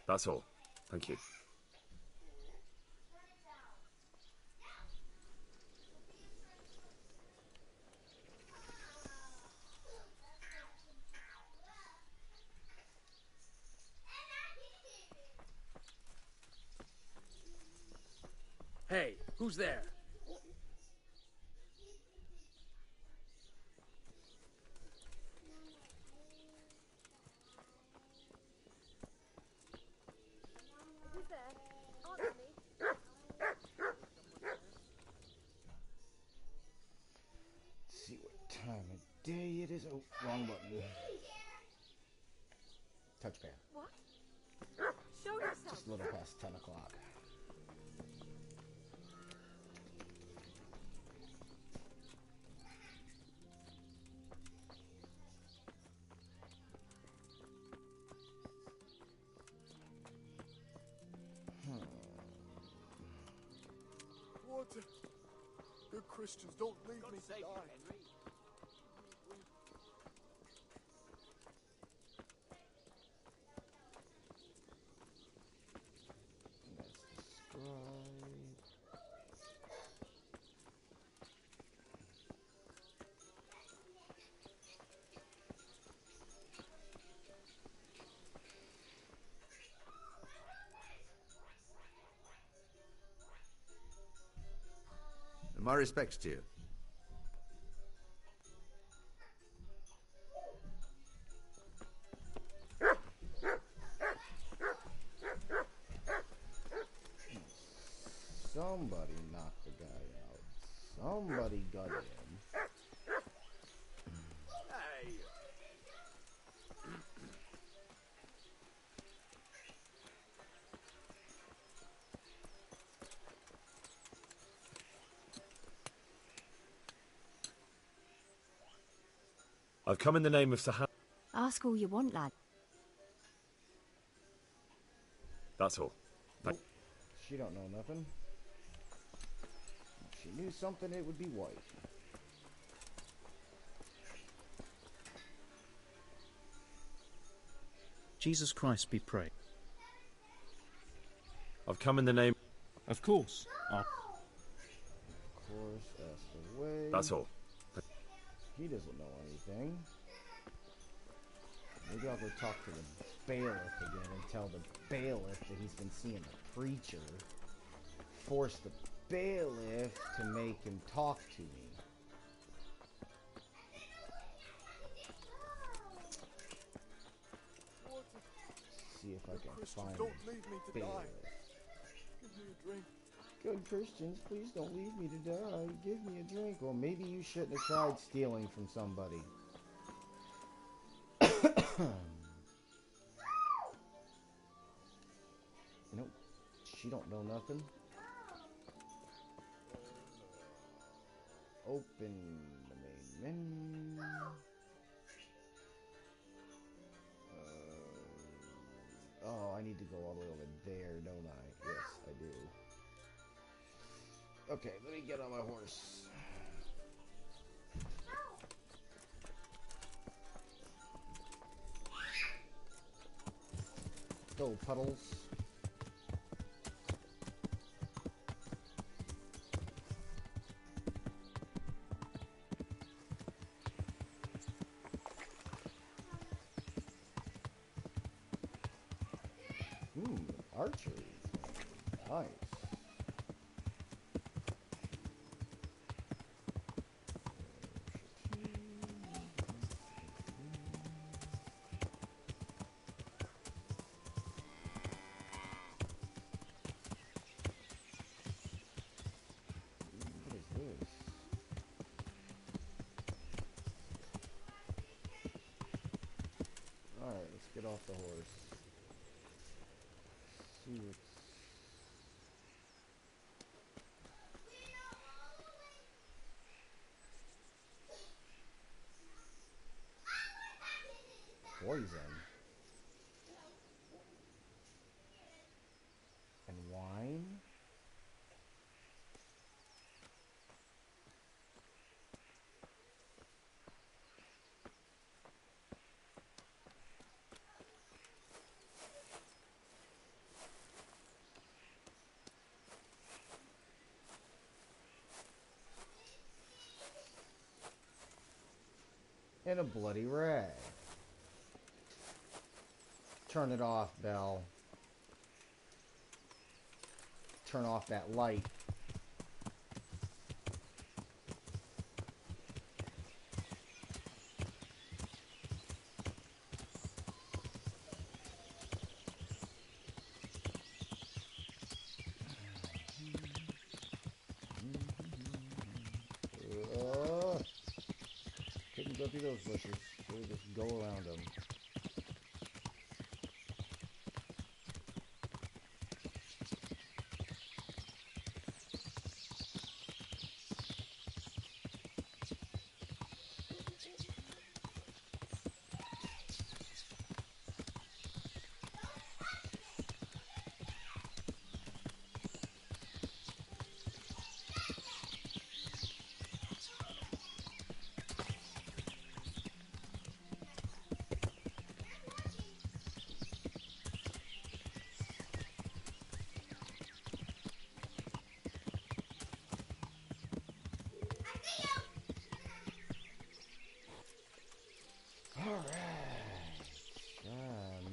That's all. Thank you. Hey, who's there? Who's there? Answer me. Let's see what time of day it is. Oh, wrong button. Touchpad. What? Show yourself. Just a little past 10 o'clock. What? Good Christians, don't leave me to die. Henry. That's the scribe. My respects to you. Somebody knocked the guy out. Somebody got him. Hey. I've come in the name of Sir Ham. Ask all you want, lad. That's all. Nope. She don't know nothing. If she knew something, it would be white. Jesus Christ be praised. I've come in the name... Of course. Of course, asked away. That's all. He doesn't know anything. Maybe I'll go talk to the bailiff again and tell the bailiff that he's been seeing the preacher. Force the bailiff to make him talk to me. See if I can find Don't leave me to bailiff. die. Give me a drink. Good Christians, please don't leave me to die. Give me a drink. Well, maybe you shouldn't have tried stealing from somebody. Nope. She don't know nothing. Open the main menu. Oh, I need to go all the way over there, don't I? Yes, I do. Okay, let me get on my horse. Go, Puddles. Archery. Nice. What is this? Alright, let's get off the horse. See what's... Poison. And wine? and a bloody rag. Turn it off, Belle. Turn off that light. Couldn't go through those bushes, so we just go around them.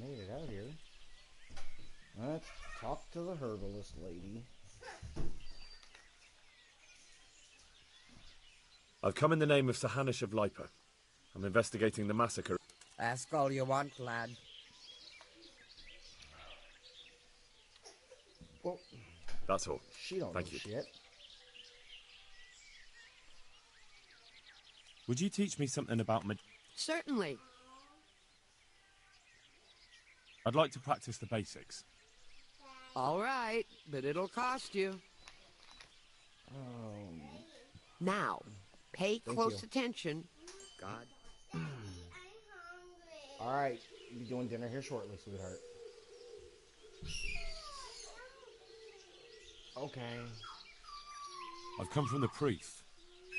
Made it out here. Let's talk to the herbalist lady. I've come in the name of Sir Hanish of Lipa. I'm investigating the massacre. Ask all you want, lad. Well, That's all. she don't Thank know you. shit. Would you teach me something about Certainly. I'd like to practice the basics. All right, but it'll cost you. Now, pay close you. attention. God. Alright, you'll be doing dinner here shortly, sweetheart. Okay. I've come from the priest.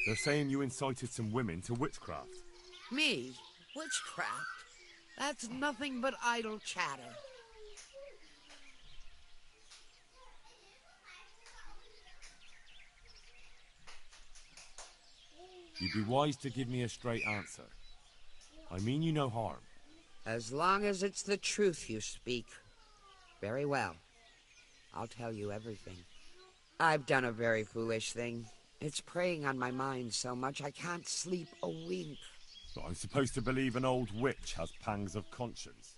They're saying you incited some women to witchcraft. Me? Witchcraft? That's nothing but idle chatter. You'd be wise to give me a straight answer. I mean you no harm. As long as it's the truth you speak. Very well. I'll tell you everything. I've done a very foolish thing. It's preying on my mind so much I can't sleep a wink. But I'm supposed to believe an old witch has pangs of conscience.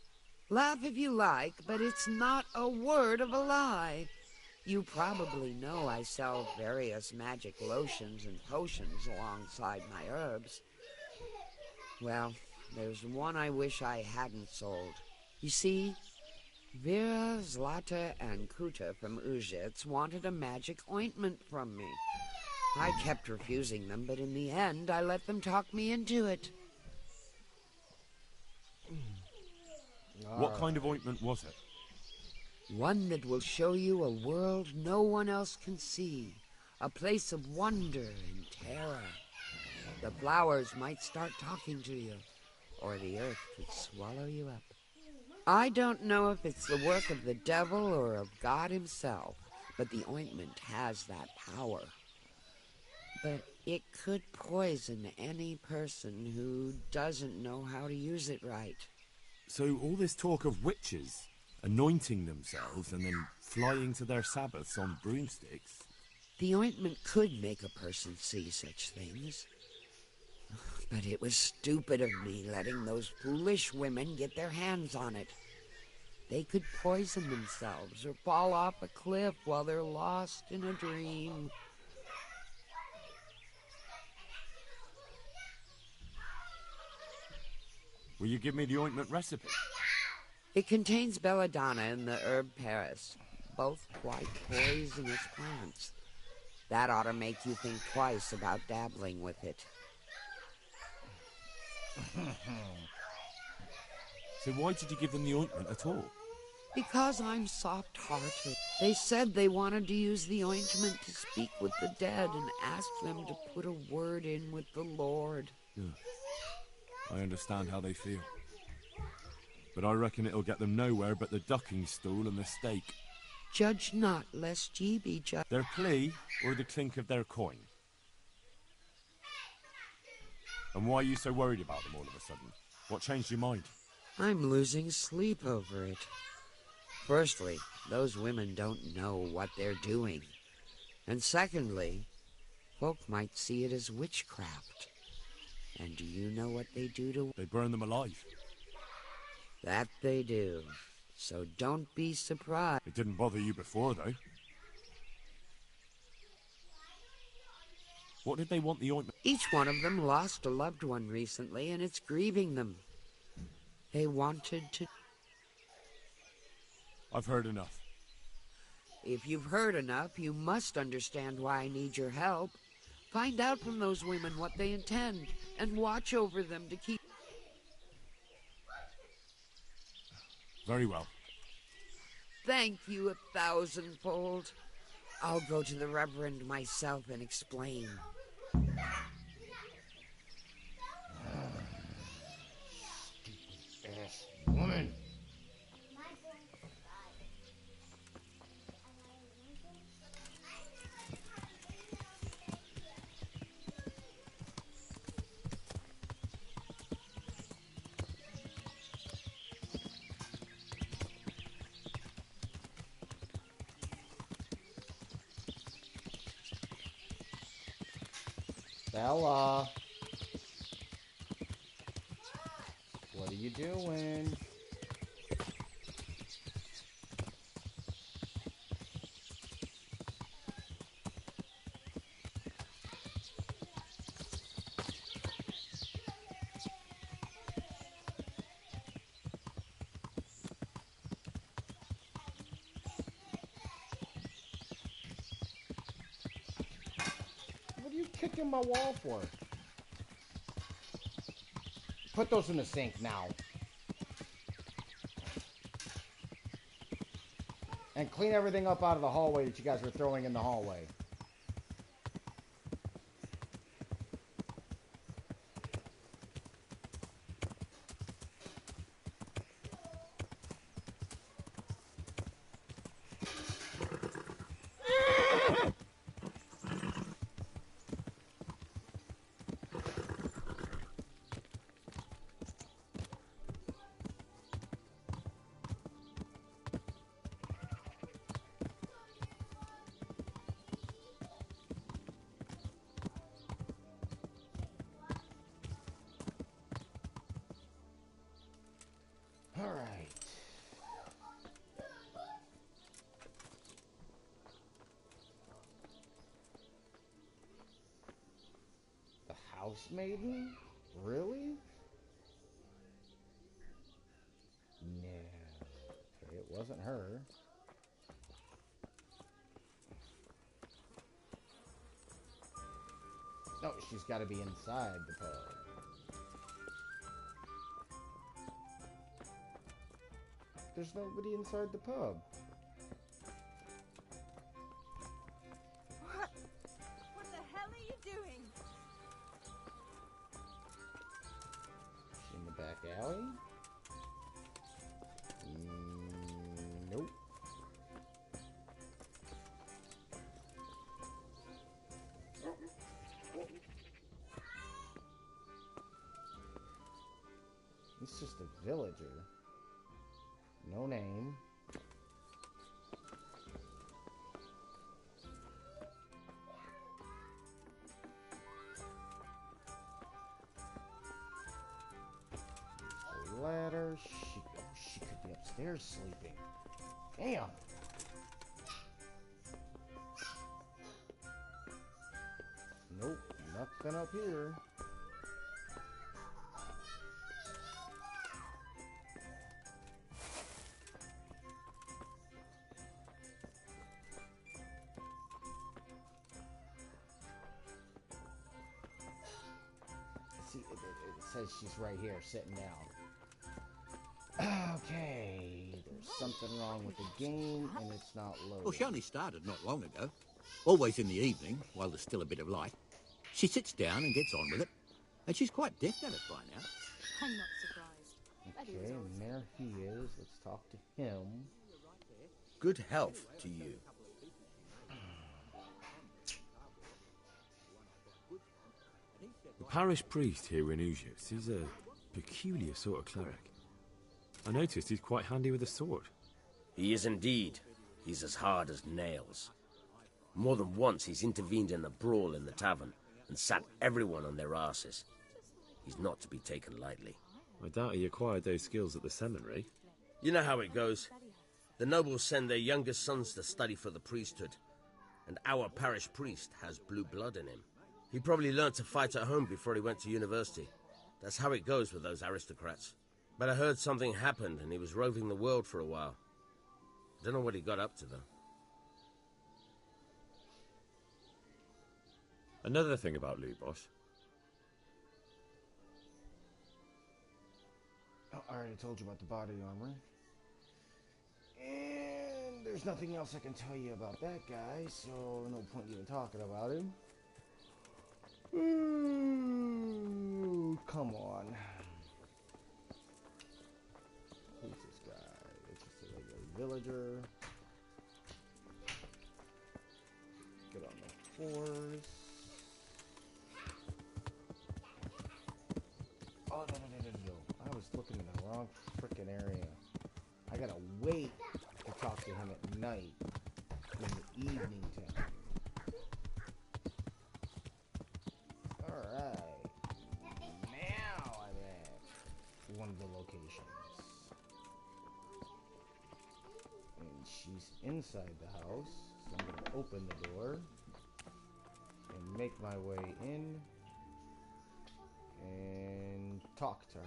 Laugh if you like, but it's not a word of a lie. You probably know I sell various magic lotions and potions alongside my herbs. Well, there's one I wish I hadn't sold. You see, Vera, Zlata, and Kuta from Uzhitz wanted a magic ointment from me. I kept refusing them, but in the end, I let them talk me into it. What kind of ointment was it? One that will show you a world no one else can see. A place of wonder and terror. The flowers might start talking to you, or the earth could swallow you up. I don't know if it's the work of the devil or of God himself, but the ointment has that power. But it could poison any person who doesn't know how to use it right. So all this talk of witches anointing themselves and then flying to their sabbaths on broomsticks. The ointment could make a person see such things. But it was stupid of me letting those foolish women get their hands on it. They could poison themselves or fall off a cliff while they're lost in a dream. Will you give me the ointment recipe? It contains belladonna and the herb Paris, both quite poisonous plants. That ought to make you think twice about dabbling with it. So why did you give them the ointment at all? Because I'm soft-hearted. They said they wanted to use the ointment to speak with the dead and ask them to put a word in with the Lord. Yeah. I understand how they feel. But I reckon it'll get them nowhere but the ducking stool and the stake. Judge not, lest ye be judged. Their plea or the clink of their coin? And why are you so worried about them all of a sudden? What changed your mind? I'm losing sleep over it. Firstly, those women don't know what they're doing. And secondly, folk might see it as witchcraft. And do you know what they do to... They burn them alive. That they do. So don't be surprised. It didn't bother you before, though. What did they want the ointment? Each one of them lost a loved one recently, and it's grieving them. They wanted to... I've heard enough. If you've heard enough, you must understand why I need your help. Find out from those women what they intend, and watch over them to keep... Very well. Thank you 1,000-fold. I'll go to the Reverend myself and explain. Stupid-ass woman. Bella, what are you doing? What are you kicking my wall for? Put those in the sink now. And clean everything up out of the hallway that you guys were throwing in the hallway. Alright. The house maiden? Really? No. Okay, it wasn't her. No, she's got to be inside the pub. There's nobody inside the pub. What the hell are you doing? She in the back alley? Nope. It's just a villager. No name. The ladder. She could be upstairs sleeping. Damn. Nope, nothing up here. See, it says she's right here, sitting down. Okay, there's something wrong with the game, and it's not loading. Well, she only started not long ago. Always in the evening, while there's still a bit of light. She sits down and gets on with it. And she's quite deft at it by now. I'm not surprised. Okay, and there he is. Let's talk to him. Good health to you. parish priest here in Ujius is a peculiar sort of cleric. I noticed he's quite handy with a sword. He is indeed. He's as hard as nails. More than once he's intervened in a brawl in the tavern and sat everyone on their asses. He's not to be taken lightly. I doubt he acquired those skills at the seminary. You know how it goes. The nobles send their youngest sons to study for the priesthood, and our parish priest has blue blood in him. He probably learned to fight at home before he went to university. That's how it goes with those aristocrats. But I heard something happened and he was roving the world for a while. I don't know what he got up to, though. Another thing about Lubos. Oh, I already told you about the body armor. And there's nothing else I can tell you about that guy, so no point even talking about him. Ooh, come on. Who's this guy? It's just a regular villager. Get on the horse. Oh, no. I was looking in the wrong frickin' area. I gotta wait to talk to him at night in the evening time. Alright. Now I'm at one of the locations. And she's inside the house, so I'm gonna open the door and make my way in and talk to her.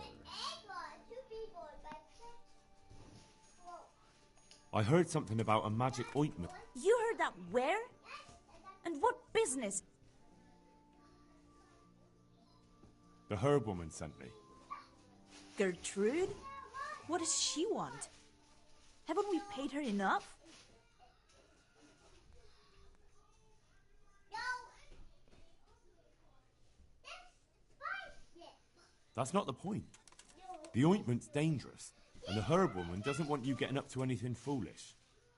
I heard something about a magic ointment. You heard that where? And what business? The herb woman sent me. Gertrude? What does she want? Haven't we paid her enough? That's not the point. The ointment's dangerous, and the herb woman doesn't want you getting up to anything foolish.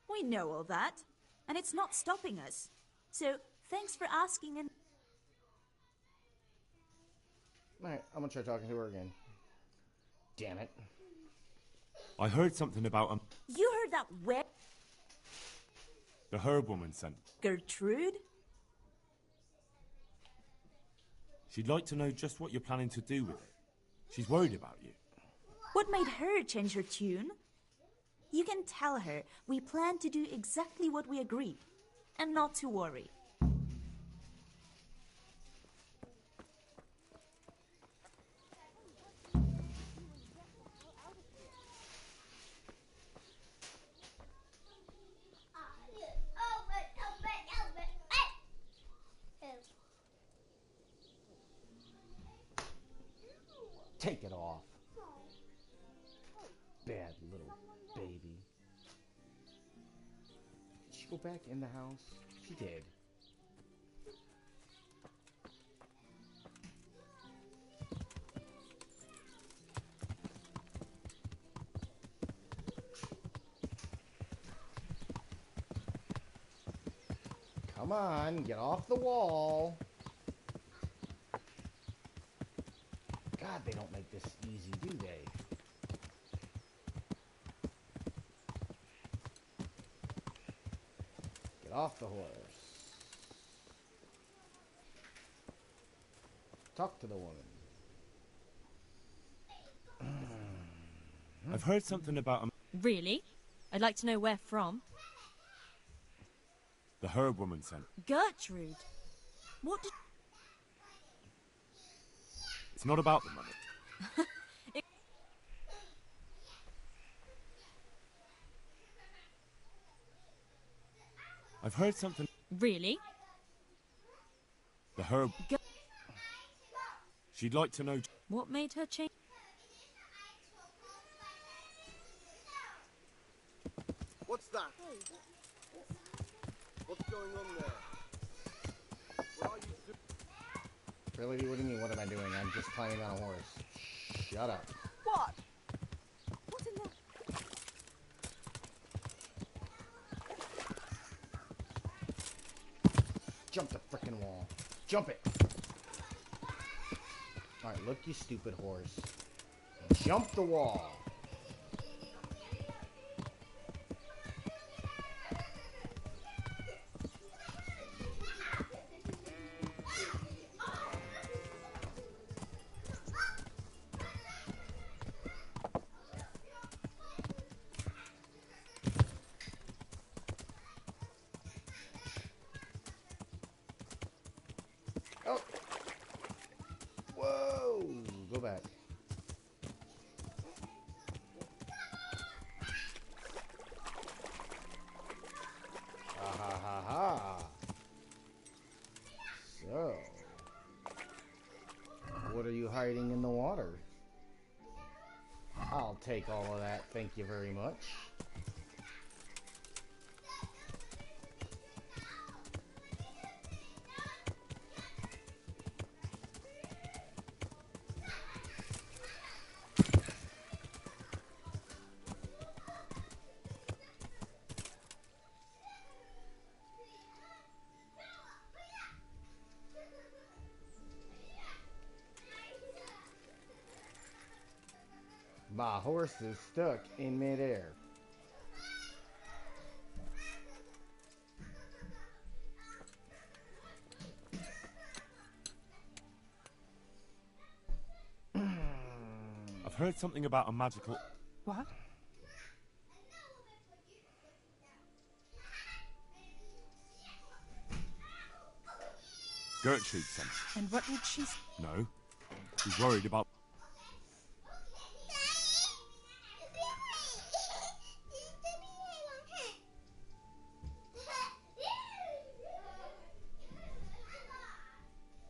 We know all that, and it's not stopping us. So, thanks for asking and... Alright, I'm gonna try talking to her again. Damn it. I heard something about a... You heard that where? The herb woman sent. Gertrude? She'd like to know just what you're planning to do with it. She's worried about you. What made her change her tune? You can tell her we plan to do exactly what we agreed, and not to worry. Take it off. Bad little baby. Did she go back in the house? She did. Come on, get off the wall. God, they don't make this easy, do they? Get off the horse. Talk to the woman. I've heard something about a... Really? I'd like to know where from. The herb woman sent. Gertrude. What did... It's not about the money. I've heard something... Really? The herb... She'd like to know... What made her change? What's that? What's going on there? What are you doing? Really? What do you mean, what am I doing? I'm just climbing on a horse. Shut up. What? What in the... Jump the frickin' wall. Jump it. Alright, look, you stupid horse. Jump the wall. Oh! Whoa! Go back. Ha ha ha ha! So, what are you hiding in the water? I'll take all of that, thank you very much. My horse is stuck in midair. I've heard something about a magical... What? Gertrude sent. And what did she say? No. She's worried about...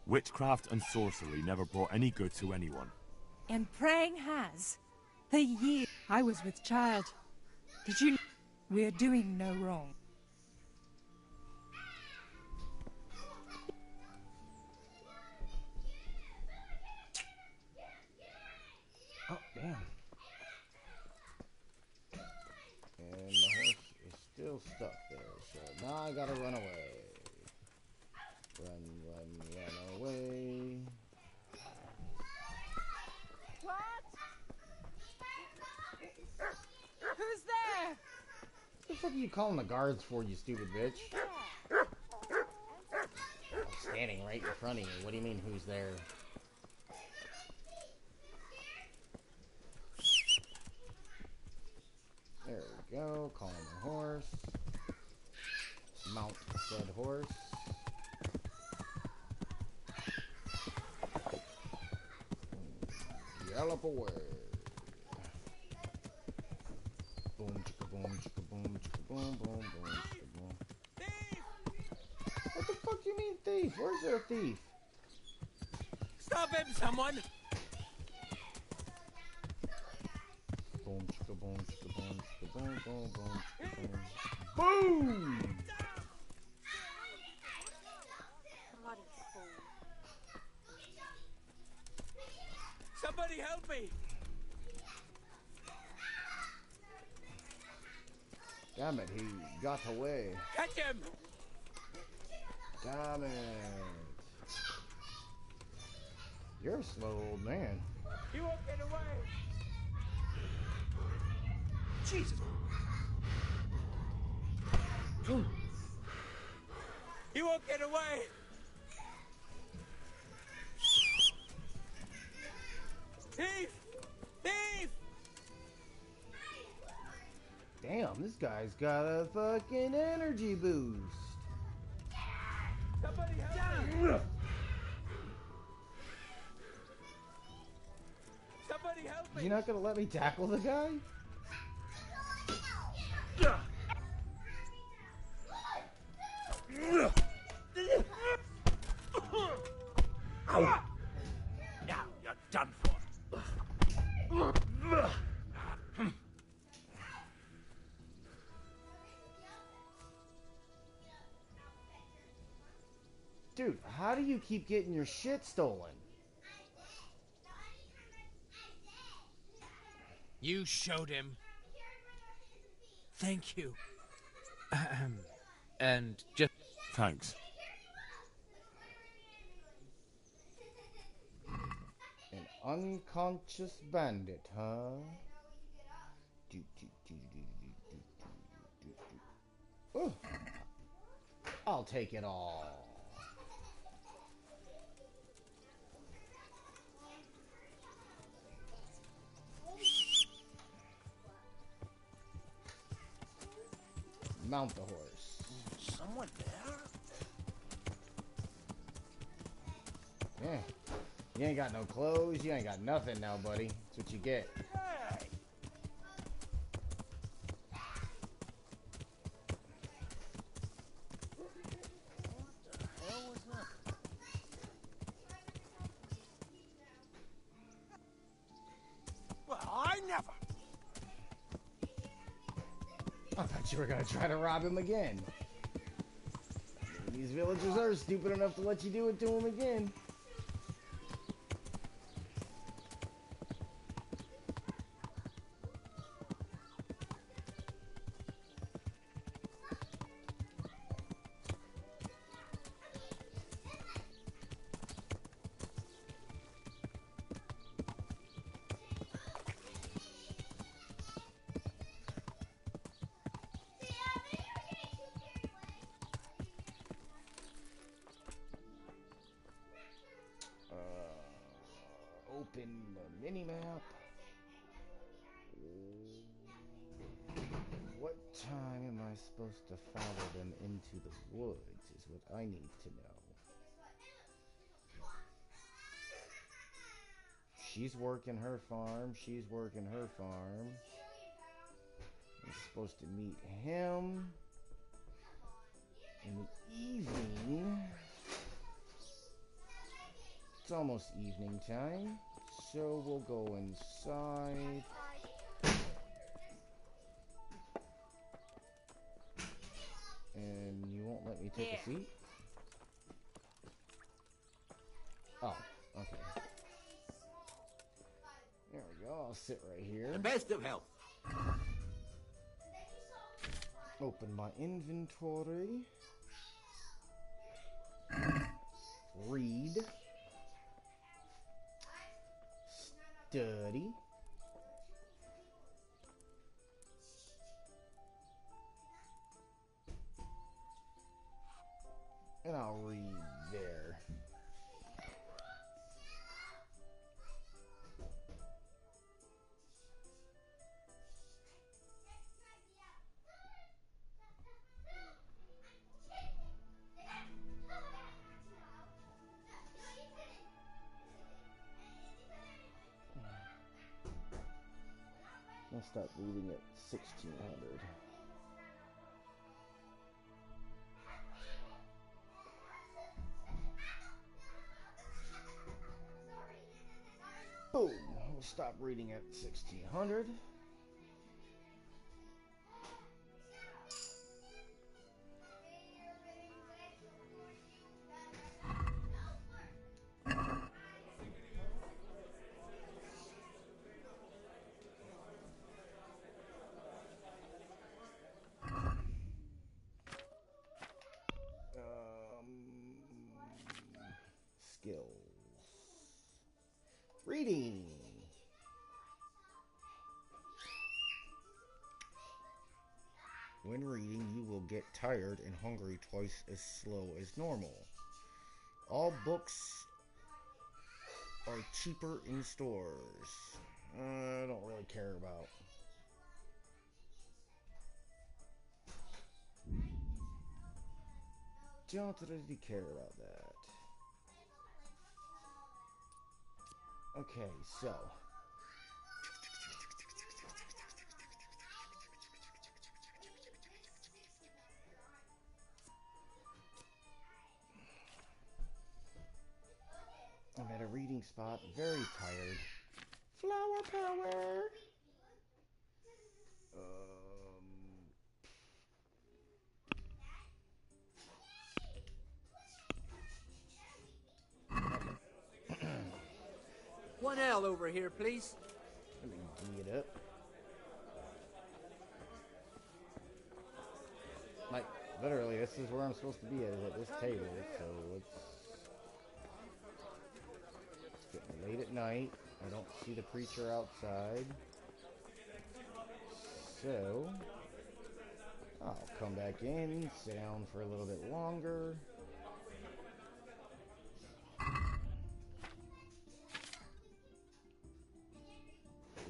Witchcraft and sorcery never brought any good to anyone. And praying has. The year I was with child. Did you... We're doing no wrong. Oh, damn. And the horse is still stuck there, so now I gotta run away. Run away. What? Who's there? What the fuck are you calling the guards for, you stupid bitch? I'm standing right in front of you. What do you mean, who's there? There we go. Calling the horse. Mount said horse. Gallop away. Boom, chicka boom, chicka boom, chicka boom, boom, boom, chicka boom. What the fuck you mean thief? Where's there a thief? Stop him, someone! Boom, chicka boom, chicka boom, chicka boom, boom, boom, chicka boom. Boom! Somebody help me! Damn it, he got away. Catch him! Damn it. You're a slow old man. He won't get away! Jesus! He won't get away! Thief! Thief! Damn, this guy's got a fucking energy boost. Somebody help me! Somebody help me! You're not gonna let me tackle the guy? Now you're done for. Dude, how do you keep getting your shit stolen? You showed him. Thank you. And just... Thanks. Unconscious bandit, huh? Ooh. I'll take it all. Mount the horse. Someone there? Yeah. You ain't got no clothes, you ain't got nothing now, buddy. That's what you get. Hey! What the hell was that? Well, I never. I thought you were gonna try to rob him again. These villagers are stupid enough to let you do it to him again. Open the mini-map. What time am I supposed to follow them into the woods is what I need to know. She's working her farm. She's working her farm. I'm supposed to meet him in the evening. It's almost evening time, so we'll go inside. And you won't let me take a seat? Oh, okay. There we go, I'll sit right here. The best of health. Open my inventory. Read. Study. And I'll read there. I'll start reading at 1600. Boom! We'll stop reading at 1600. Skills. Reading. When reading, you will get tired and hungry twice as slow as normal. All books are cheaper in stores. I don't really care about. Don't really care about that. Okay, so. I'm at a reading spot, very tired. Flower power! One L over here, please. Let me get up. Like, literally, this is where I'm supposed to be at this table, so it's getting late at night. I don't see the preacher outside. So, I'll come back in, sit down for a little bit longer.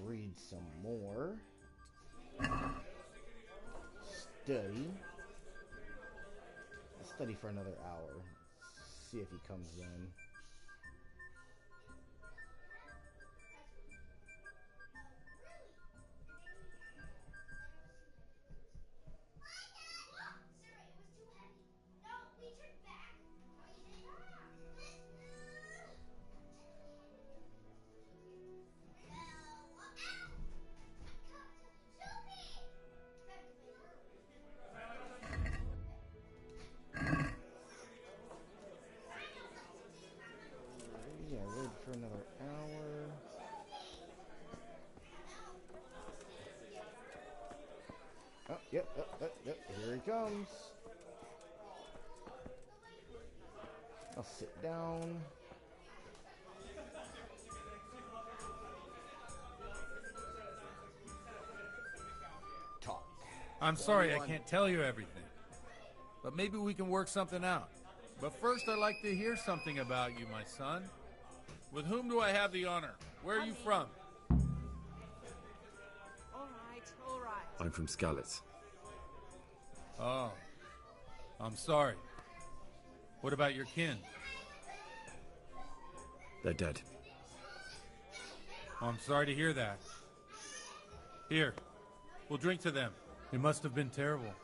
Read some more. Study. I'll study for another hour. See if he comes in. For another hour. Oh, yep, here he comes. I'll sit down. Talk. I'm sorry I can't tell you everything, but maybe we can work something out. But first I'd like to hear something about you, my son. With whom do I have the honor? Where are you from? All right. I'm from Skalitz. Oh, I'm sorry. What about your kin? They're dead. Oh, I'm sorry to hear that. Here, we'll drink to them. It must have been terrible.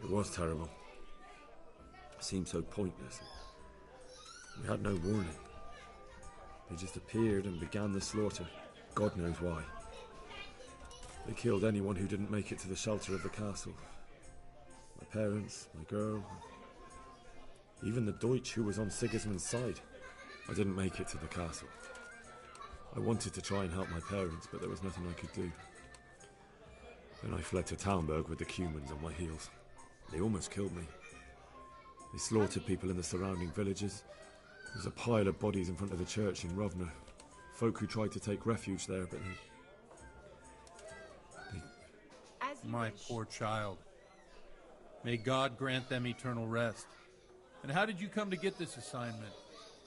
It was terrible. It seemed so pointless. We had no warning. They just appeared and began the slaughter. God knows why. They killed anyone who didn't make it to the shelter of the castle. My parents, my girl, even the Deutsch who was on Sigismund's side. I didn't make it to the castle. I wanted to try and help my parents, but there was nothing I could do. Then I fled to Talmberg with the Cumans on my heels. They almost killed me. They slaughtered people in the surrounding villages. There was a pile of bodies in front of the church in Rovna. Folk who tried to take refuge there, but they... My poor child. May God grant them eternal rest. And how did you come to get this assignment?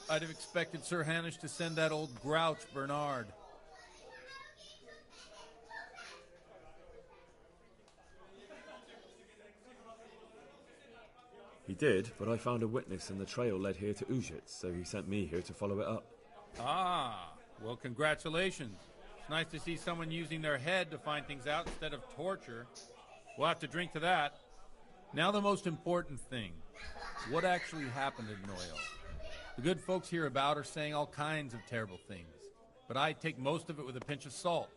I'd have expected Sir Hanish to send that old grouch, Bernard. He did, but I found a witness and the trail led here to Ujitz, so he sent me here to follow it up. Ah, well, congratulations. It's nice to see someone using their head to find things out instead of torture. We'll have to drink to that. Now the most important thing. What actually happened at Noel? The good folks hereabout are saying all kinds of terrible things, but I take most of it with a pinch of salt.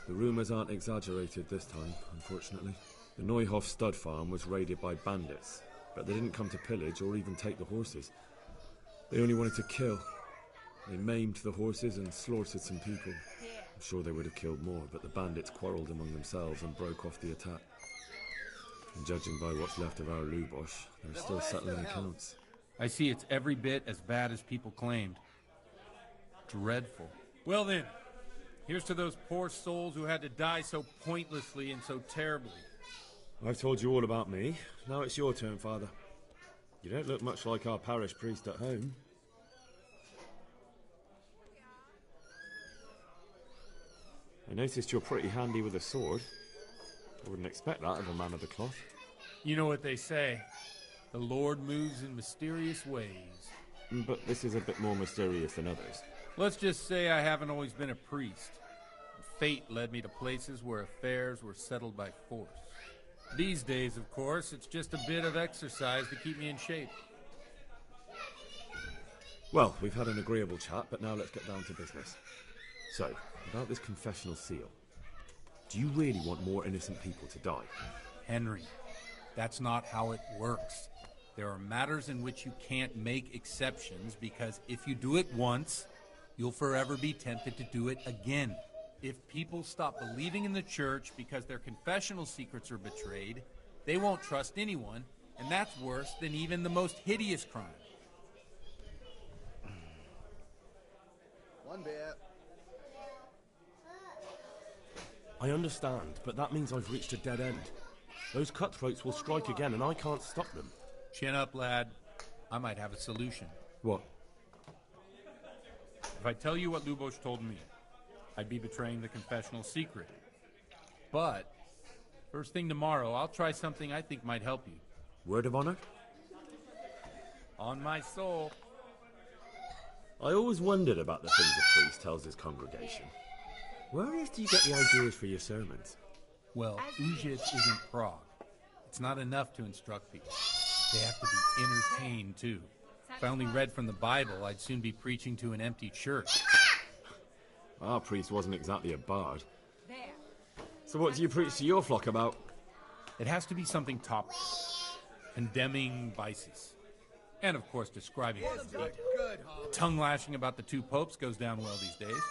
The rumours aren't exaggerated this time, unfortunately. The Neuhof stud farm was raided by bandits, but they didn't come to pillage or even take the horses. They only wanted to kill. They maimed the horses and slaughtered some people. I'm sure they would have killed more, but the bandits quarrelled among themselves and broke off the attack. And judging by what's left of our Lubosh, they're still settling accounts. I see it's every bit as bad as people claimed. Dreadful. Well then, here's to those poor souls who had to die so pointlessly and so terribly. I've told you all about me. Now it's your turn, Father. You don't look much like our parish priest at home. I noticed you're pretty handy with a sword. I wouldn't expect that of a man of the cloth. You know what they say. The Lord moves in mysterious ways. But this is a bit more mysterious than others. Let's just say I haven't always been a priest. Fate led me to places where affairs were settled by force. These days, of course, it's just a bit of exercise to keep me in shape. Well, we've had an agreeable chat, but now let's get down to business. So, about this confessional seal. Do you really want more innocent people to die? Henry, that's not how it works. There are matters in which you can't make exceptions because if you do it once, you'll forever be tempted to do it again. If people stop believing in the church because their confessional secrets are betrayed, they won't trust anyone, and that's worse than even the most hideous crime. One beer. I understand, but that means I've reached a dead end. Those cutthroats will strike again, and I can't stop them. Chin up, lad. I might have a solution. What? If I tell you what Lubos told me, I'd be betraying the confessional secret. But, first thing tomorrow, I'll try something I think might help you. Word of honor? On my soul. I always wondered about the things a priest tells his congregation. Where on earth do you get the ideas for your sermons? Well, Ujic isn't Prague. It's not enough to instruct people. They have to be entertained, too. If I only read from the Bible, I'd soon be preaching to an empty church. Our priest wasn't exactly a bard. So what do you preach to your flock about? It has to be something topical. Condemning vices. And, of course, describing them. Tongue-lashing about the two popes goes down well these days.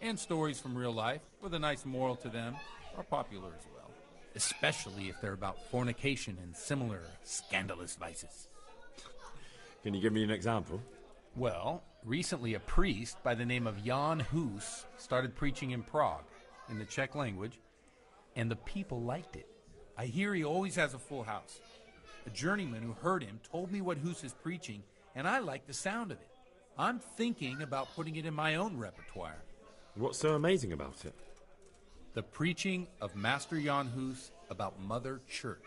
And stories from real life, with a nice moral to them, are popular as well. Especially if they're about fornication and similar scandalous vices. Can you give me an example? Well, recently a priest by the name of Jan Hus started preaching in Prague, in the Czech language, and the people liked it. I hear he always has a full house. A journeyman who heard him told me what Hus is preaching, and I like the sound of it. I'm thinking about putting it in my own repertoire. What's so amazing about it? The preaching of Master Jan Hus about Mother Church.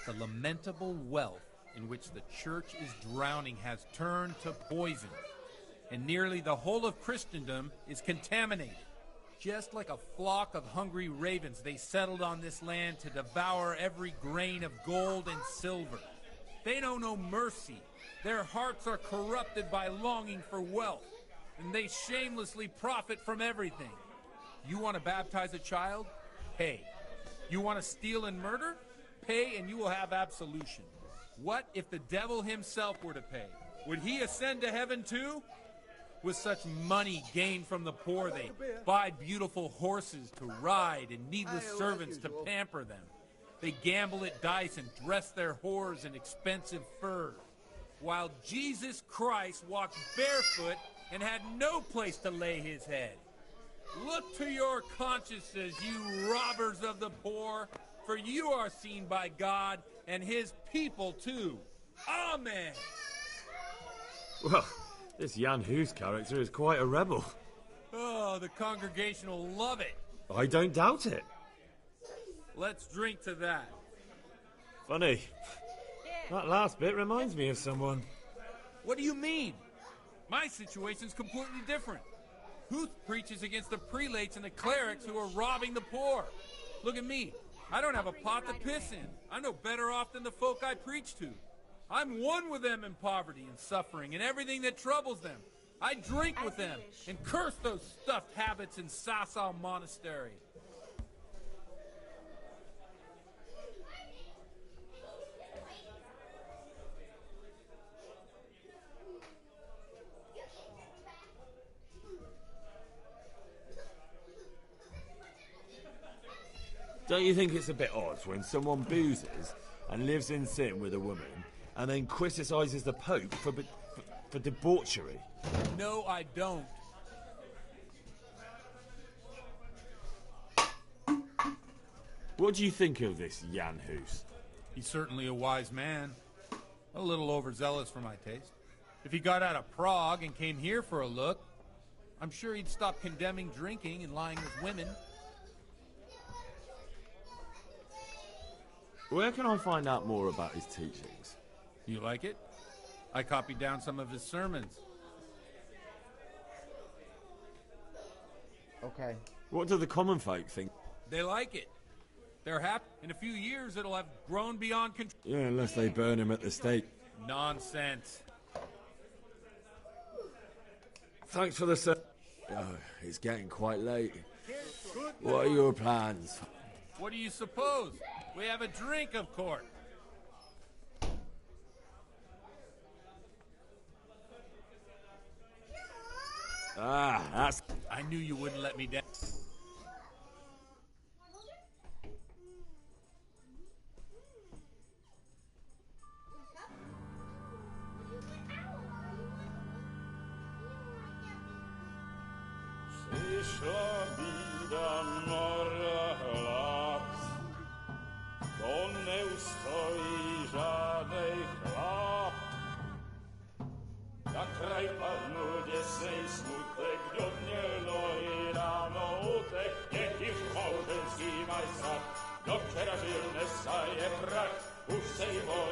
The lamentable wealth in which the church is drowning has turned to poison, and nearly the whole of Christendom is contaminated. Just like a flock of hungry ravens, they settled on this land to devour every grain of gold and silver. They know no mercy. Their hearts are corrupted by longing for wealth, and they shamelessly profit from everything. You want to baptize a child? Pay. You want to steal and murder? Pay and you will have absolution. What if the devil himself were to pay? Would he ascend to heaven too? With such money gained from the poor, they buy beautiful horses to ride and needless servants to pamper them. They gamble at dice and dress their whores in expensive furs, while Jesus Christ walked barefoot and had no place to lay his head. Look to your consciences, you robbers of the poor, for you are seen by God and his people too. Amen. Well, this Jan Hus character is quite a rebel. Oh, the congregation will love it. I don't doubt it. Let's drink to that. Funny. That last bit reminds me of someone. What do you mean? My situation's completely different. Huth preaches against the prelates and the clerics who are robbing the poor. Look at me. I don't have a pot to piss in. I'm no better off than the folk I preach to. I'm one with them in poverty and suffering and everything that troubles them. I drink with them and curse those stuffed habits in Sasau Monastery. Don't you think it's a bit odd when someone boozes and lives in sin with a woman and then criticises the Pope for debauchery? No, I don't. What do you think of this Jan Hus? He's certainly a wise man. A little overzealous for my taste. If he got out of Prague and came here for a look, I'm sure he'd stop condemning drinking and lying with women. Where can I find out more about his teachings? You like it? I copied down some of his sermons. Okay. What do the common folk think? They like it. They're happy. In a few years, it'll have grown beyond control. Yeah, unless they burn him at the stake. Nonsense. Thanks for the Oh, it's getting quite late. What are your plans? What do you suppose? We have a drink, of course. Ah, that's... I knew you wouldn't let me down.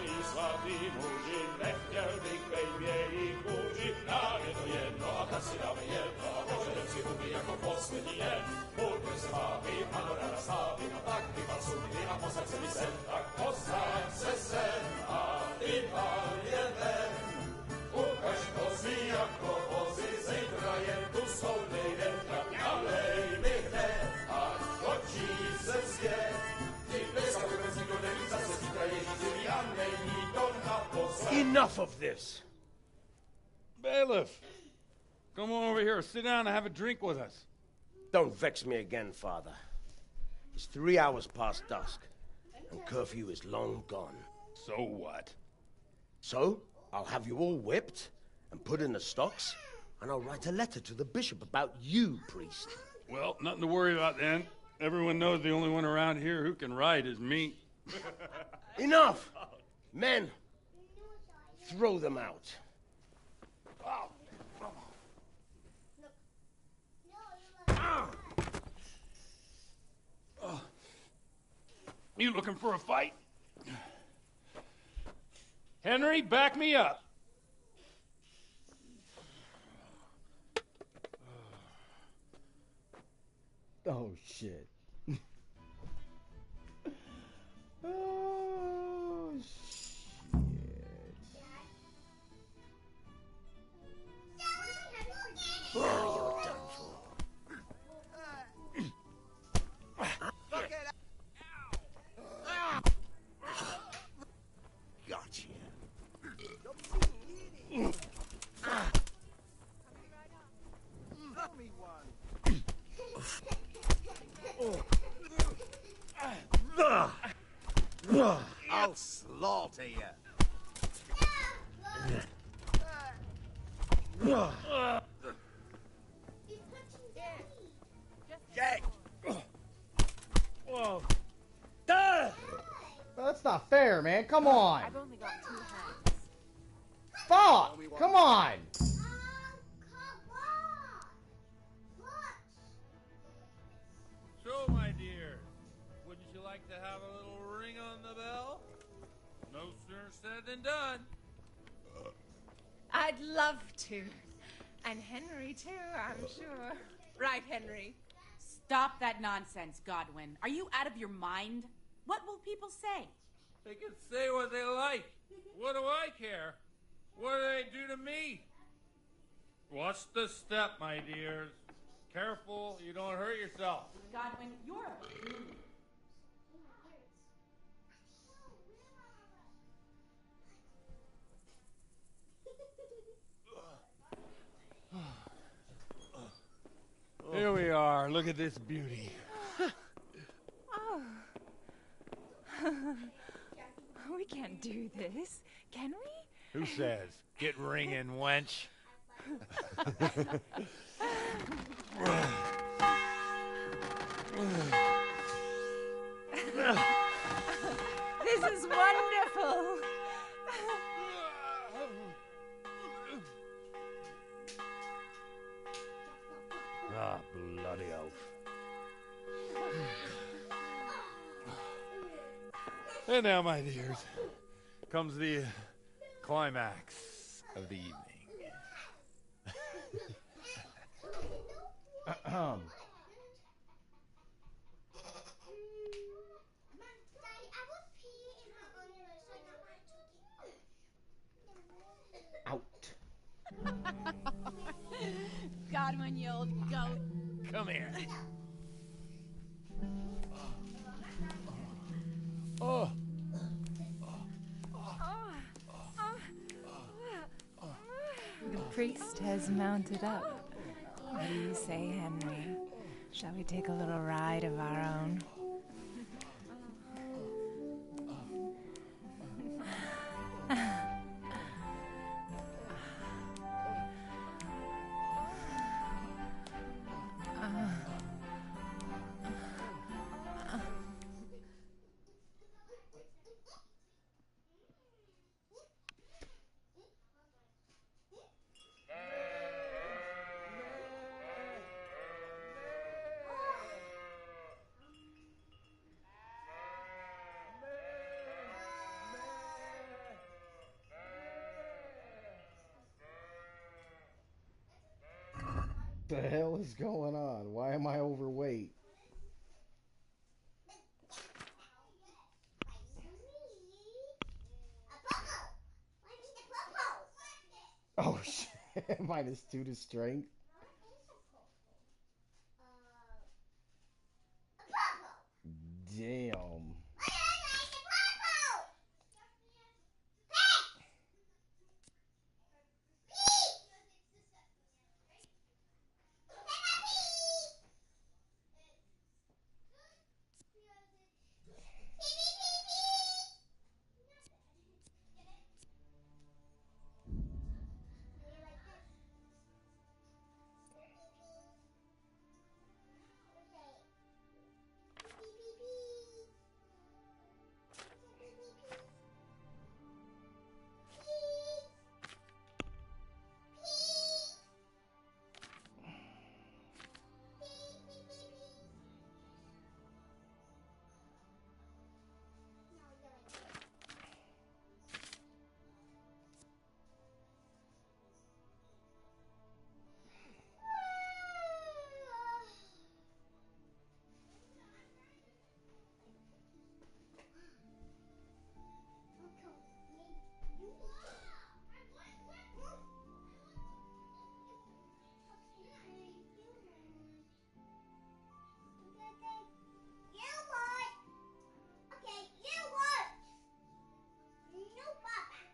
i svatý muži, nechtěl bych bej v jejich kůži. Nám je to jedno a tak si dáme jedno a požadem si huby jako poslední den. Buďme se váby, ano rada slávy, a tak vypal sudy a posaď se mi sem, tak posaď se sem a vypal je ven. Ukaž kozy jako vozy, zítra je tu soudnej den, tak nalej mi hned, ať točí se svět. Ty dneska vůbec nikdo neví, zase zítra je živý a není to naposled. Enough of this! Bailiff, come on over here, sit down and have a drink with us. Don't vex me again, Father. It's 3 hours past dusk, and curfew is long gone. So what? So, I'll have you all whipped and put in the stocks, and I'll write a letter to the bishop about you, priest. Well, nothing to worry about then. Everyone knows the only one around here who can write is me. Enough! Men, throw them out. You looking for a fight? Henry, back me up. Oh, shit. Oh, shit. Now you're done for. Gotcha. I'll slaughter you. Jack! Whoa. That's not fair, man. Come on. I've only got 2 hands. Fuck! Come on! So, my dear, wouldn't you like to have a little ring on the bell? No sooner said than done. I'd love to. And Henry, too, I'm sure. Right, Henry? Stop that nonsense, Godwin. Are you out of your mind? What will people say? They can say what they like. What do I care? What do they do to me? Watch the step, my dears. Careful, you don't hurt yourself. Godwin, you're a fool. Here we are. Look at this beauty. Oh. We can't do this, can we? Who says? Get ringing, wench. This is wonderful. Ah, bloody oath. And now, my dears, comes the climax of the evening. Out. Godwin, you old goat. Come here. Oh. The priest has mounted up. What do you say, Henry? Shall we take a little ride of our own? The hell is going on? Why am I overweight? Oh shit, -2 to strength. Damn.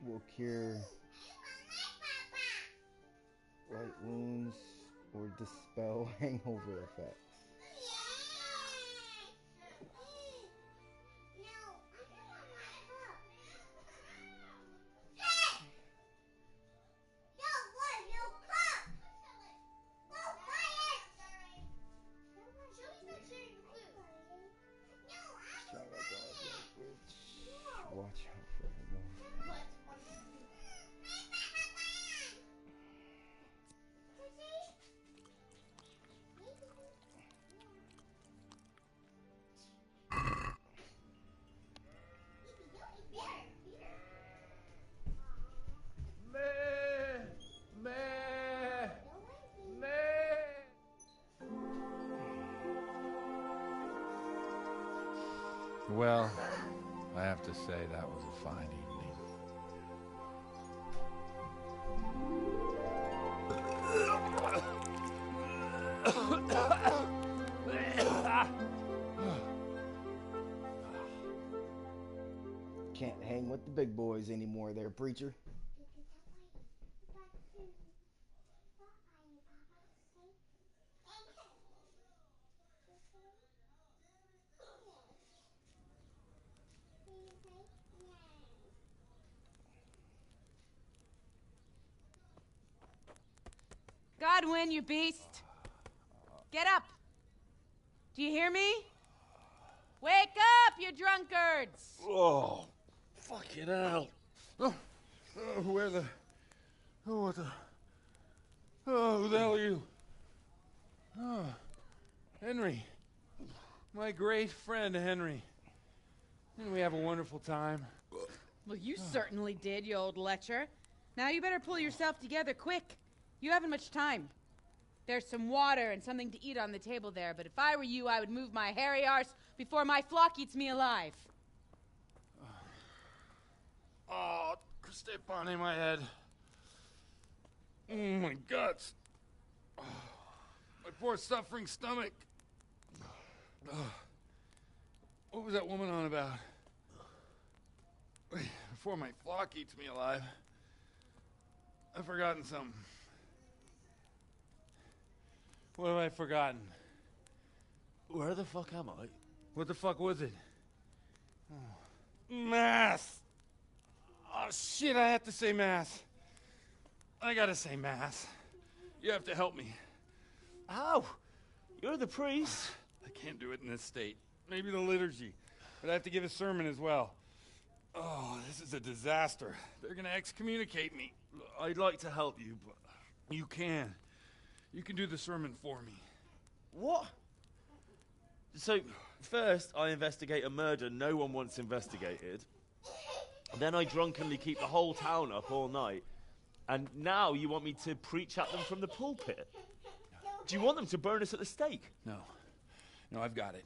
Will cure light wounds or dispel hangover effects. Watch out for it, though. Well, I have to say that was a fine evening. Can't hang with the big boys anymore there, preacher. Godwin, you beast! Get up! Do you hear me? Wake up, you drunkards! Oh, fucking hell. Where the... Oh, what the... Oh, who the hell are you? Oh, Henry. My great friend, Henry. Didn't we have a wonderful time? Well, you certainly did, you old lecher. Now you better pull yourself together quick. You haven't much time. There's some water and something to eat on the table there, but if I were you, I would move my hairy arse before my flock eats me alive. Oh, step on in my head. Oh, my guts. Oh, my poor suffering stomach. Oh, what was that woman on about? Before my flock eats me alive. I've forgotten something. What have I forgotten? Where the fuck am I? What the fuck was it? Oh. Mass! Oh, shit, I have to say mass. I gotta say mass. You have to help me. How? You're the priest. I can't do it in this state. Maybe the liturgy. But I have to give a sermon as well. Oh, this is a disaster. They're gonna excommunicate me. I'd like to help you, but... You can. You can do the sermon for me. What? So, first I investigate a murder no one wants investigated. Then I drunkenly keep the whole town up all night. And now you want me to preach at them from the pulpit? Do you want them to burn us at the stake? No. No, I've got it.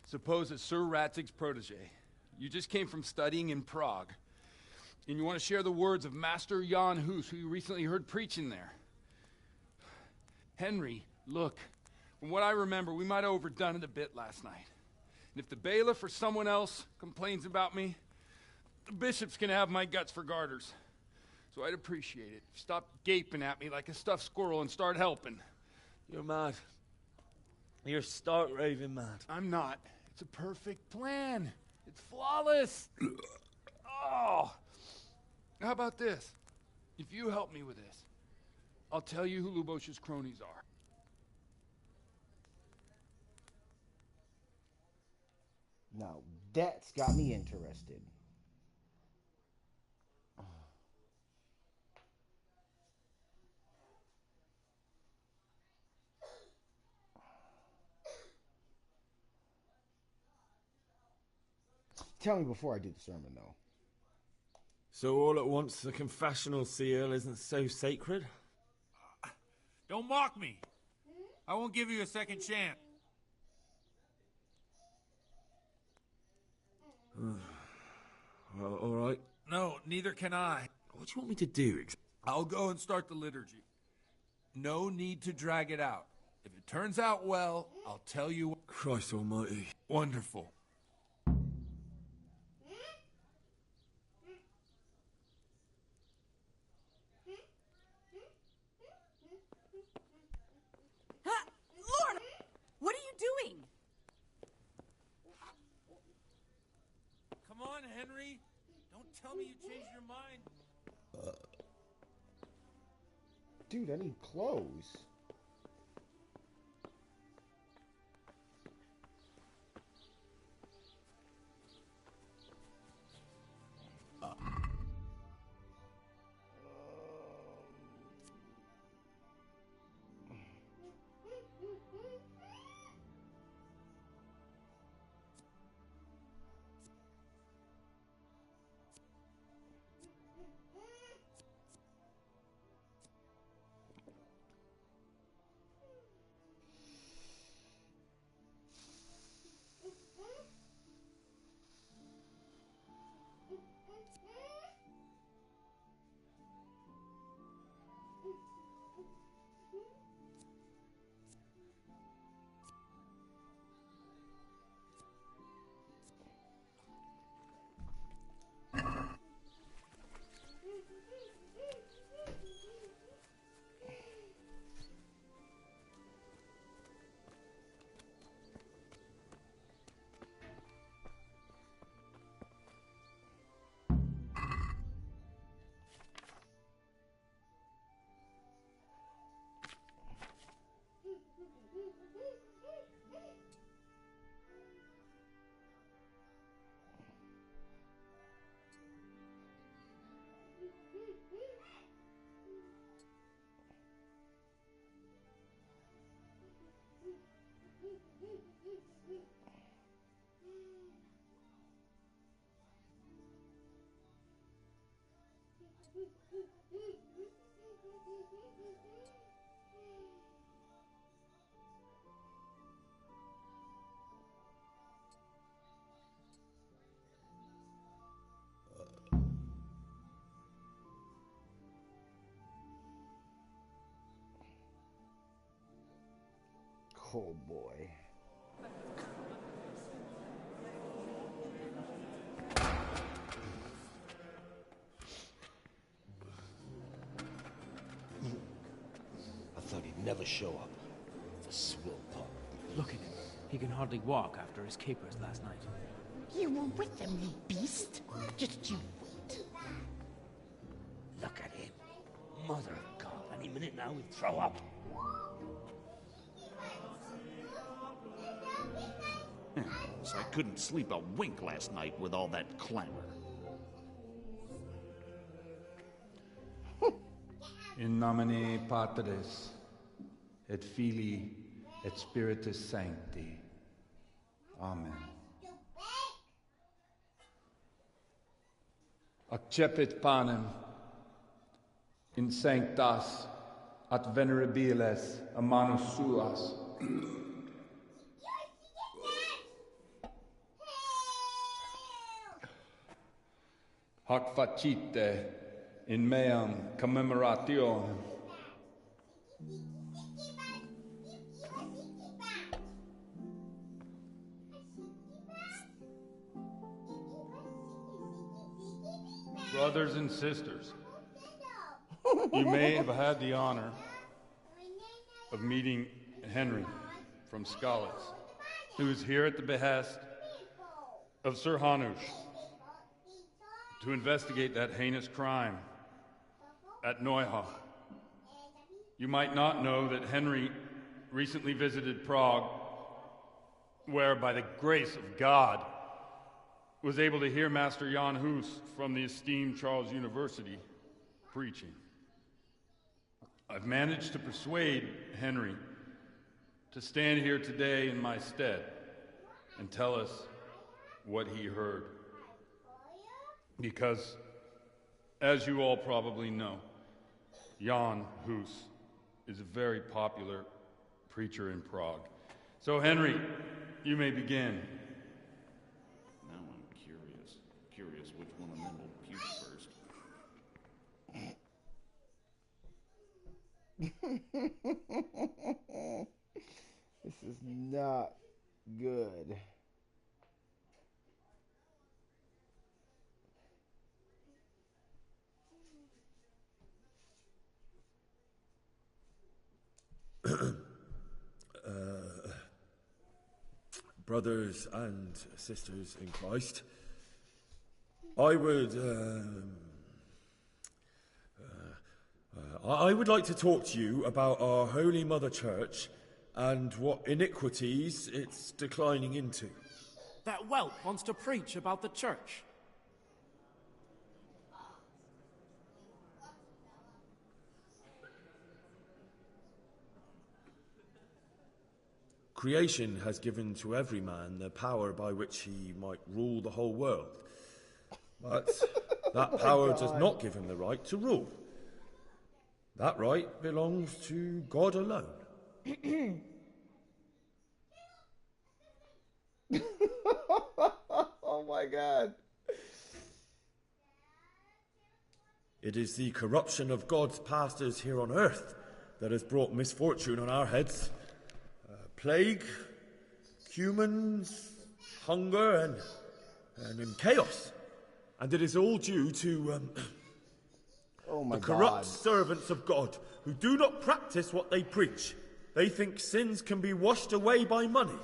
Suppose that Sir Ratzig's protege. You just came from studying in Prague. And you want to share the words of Master Jan Hus, who you recently heard preaching there. Henry, look. From what I remember, we might have overdone it a bit last night. And if the bailiff or someone else complains about me, the bishop's gonna have my guts for garters. So I'd appreciate it. Stop gaping at me like a stuffed squirrel and start helping. You're mad. You're stark raving mad. I'm not. It's a perfect plan. It's flawless. Oh. How about this? If you help me with this, I'll tell you who Lubosh's cronies are. Now, that's got me interested. Tell me before I do the sermon, though. So all at once the confessional seal isn't so sacred? Don't mock me. I won't give you a second chance. Well, all right. No, neither can I. What do you want me to do? I'll go and start the liturgy. No need to drag it out. If it turns out well, I'll tell you. Christ almighty. Wonderful. Lord! What are you doing? Come on, Henry. Don't tell me you changed your mind. Dude, I need clothes. Oh boy. I thought he'd never show up. The swill pup. Look at him. He can hardly walk after his capers last night. You were with them, you beast. Just you wait. Look at him. Mother of God, any minute now he'd throw up. So I couldn't sleep a wink last night with all that clamor. In nomine Patris, et Filii, et Spiritus Sancti. Amen. Accepit panem in sanctas at venerabiles a manus suas. Hac facite in meam commemorationem. Brothers and sisters, you may have had the honor of meeting Henry from Skalitz, who is here at the behest of Sir Hanush to investigate that heinous crime at Neuhof. You might not know that Henry recently visited Prague, where, by the grace of God, was able to hear Master Jan Hus from the esteemed Charles University preaching. I've managed to persuade Henry to stand here today in my stead and tell us what he heard. Because, as you all probably know, Jan Hus is a very popular preacher in Prague. So, Henry, you may begin. Now I'm curious which one of them will puke first. This is not good. Brothers and sisters in Christ, I would like to talk to you about our Holy Mother Church and what iniquities it's declining into. That whelp wants to preach about the church. Creation has given to every man the power by which he might rule the whole world. But that power does not give him the right to rule. That right belongs to God alone. Oh my God. It is the corruption of God's pastors here on earth that has brought misfortune on our heads. Plague, humans, hunger, and chaos. And it is all due to the corrupt servants of God who do not practice what they preach. They think sins can be washed away by money,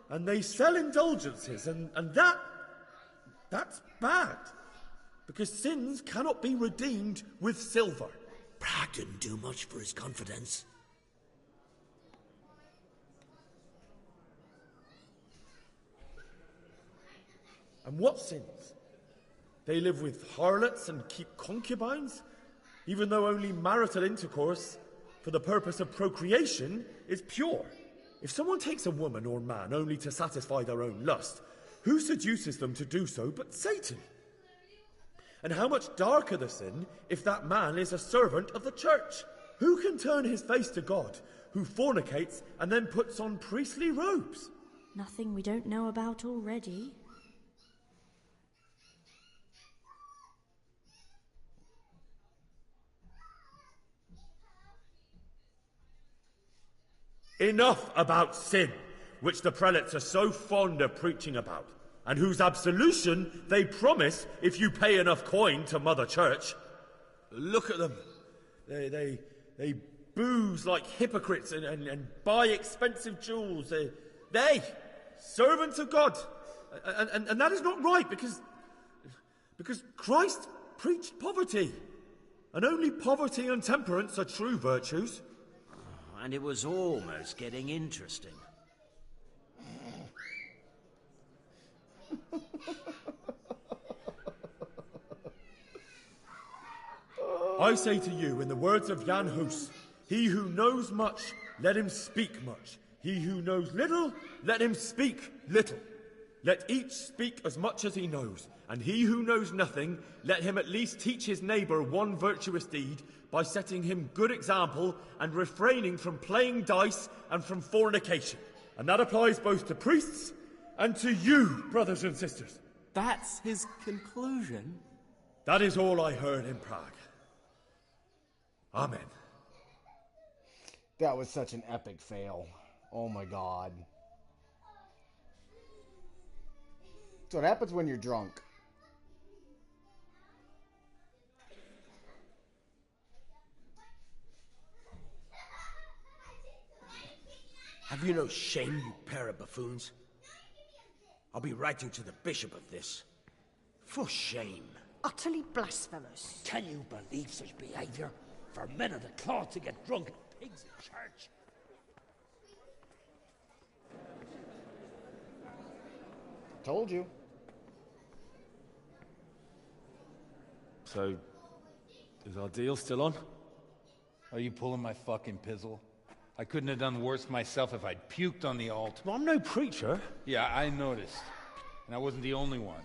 and they sell indulgences, and that's bad. Because sins cannot be redeemed with silver. Prague didn't do much for his confidence. And what sins? They live with harlots and keep concubines, even though only marital intercourse for the purpose of procreation is pure. If someone takes a woman or man only to satisfy their own lust, who seduces them to do so but Satan? And how much darker the sin if that man is a servant of the church? Who can turn his face to God, who fornicates and then puts on priestly robes? Nothing we don't know about already. Enough about sin, which the prelates are so fond of preaching about, and whose absolution they promise if you pay enough coin to Mother Church. Look at them. They booze like hypocrites and buy expensive jewels. They servants of God. And that is not right, because Christ preached poverty, and only poverty and temperance are true virtues. And it was almost getting interesting. I say to you, in the words of Jan Hus, he who knows much, let him speak much. He who knows little, let him speak little. Let each speak as much as he knows, and he who knows nothing, let him at least teach his neighbour one virtuous deed by setting him good example and refraining from playing dice and from fornication. And that applies both to priests and to you, brothers and sisters. That's his conclusion? That is all I heard in Prague. Amen. That was such an epic fail. Oh my god. So what happens when you're drunk? Have you no shame, you pair of buffoons? I'll be writing to the bishop of this. For shame. Utterly blasphemous. Can you believe such behaviour? For men of the cloth to get drunk at pigs in church? Told you. So, is our deal still on? Are you pulling my fucking pizzle? I couldn't have done worse myself if I'd puked on the altar. Well, I'm no preacher. Yeah, I noticed. And I wasn't the only one.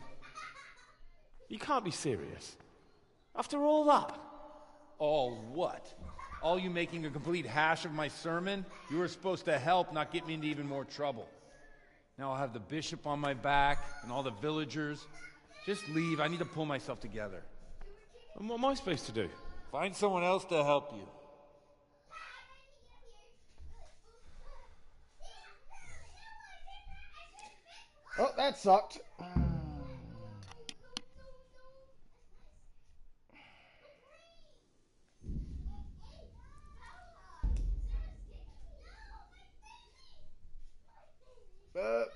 You can't be serious. After all that. All what? All you making a complete hash of my sermon? You were supposed to help, not get me into even more trouble. Now I'll have the bishop on my back and all the villagers. Just leave. I need to pull myself together. And what am I supposed to do? Find someone else to help you. Oh, that sucked.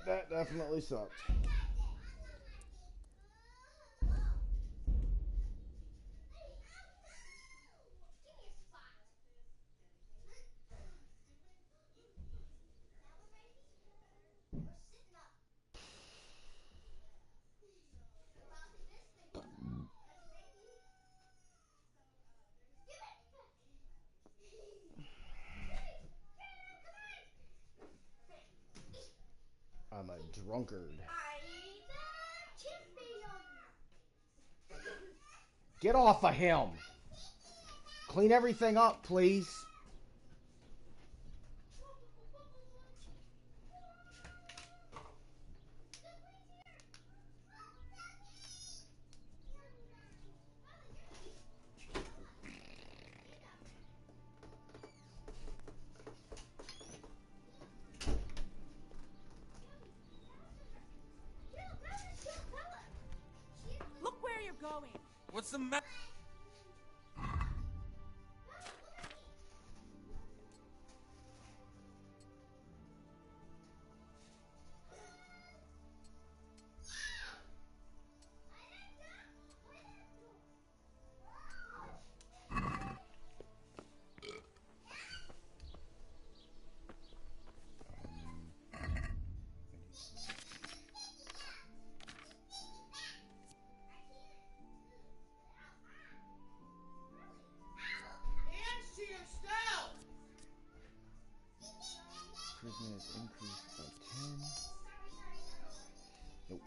That definitely sucked. I'm a drunkard. Get off of him. Clean everything up, please. Look where you're going. What's the matter? Prison is increased by 10. Nope.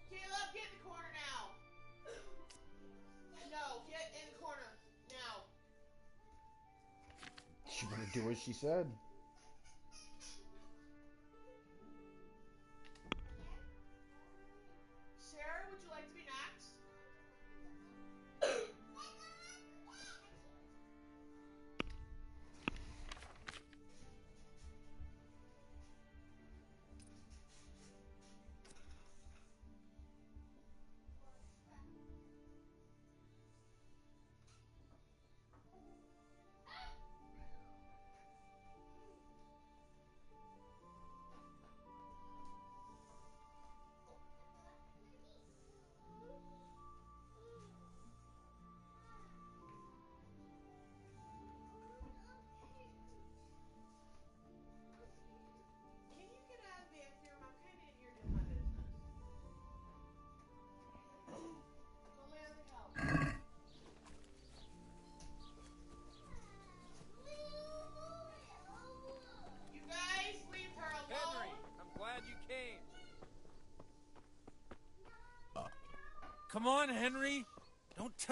Caleb, get in the corner now. No, get in the corner now. She better do as she said. Sarah, would you like to be next?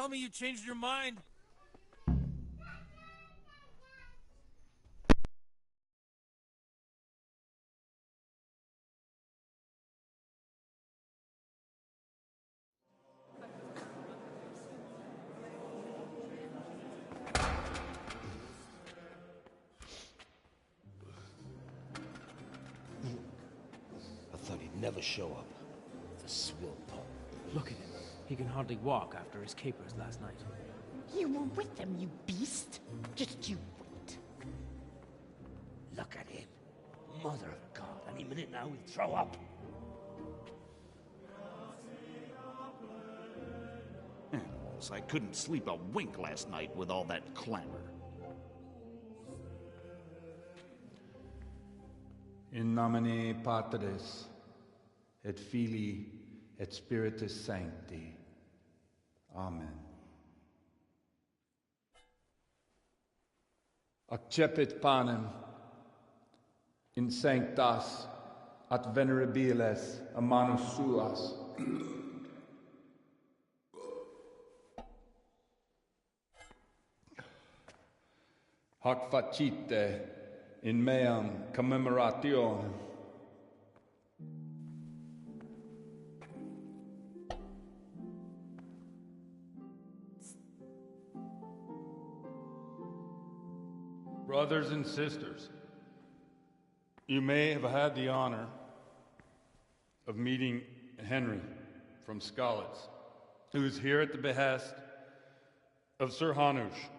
tell me you changed your mind? I thought he'd never show up. The swill pup. Look at him. He can hardly walk after his capers last night. You were with them, you beast. Just you wait. Look at him. Mother of God, any minute now he'll throw up. Animals, I couldn't sleep a wink last night with all that clamor. In nomine Patris, et Filii, et Spiritus Sancti. Amen. Accepit panem in sanctas at venerabiles a manus suas. Hac facite in meam commemorationem. Brothers and sisters, you may have had the honor of meeting Henry from Skalitz, who is here at the behest of Sir Hanush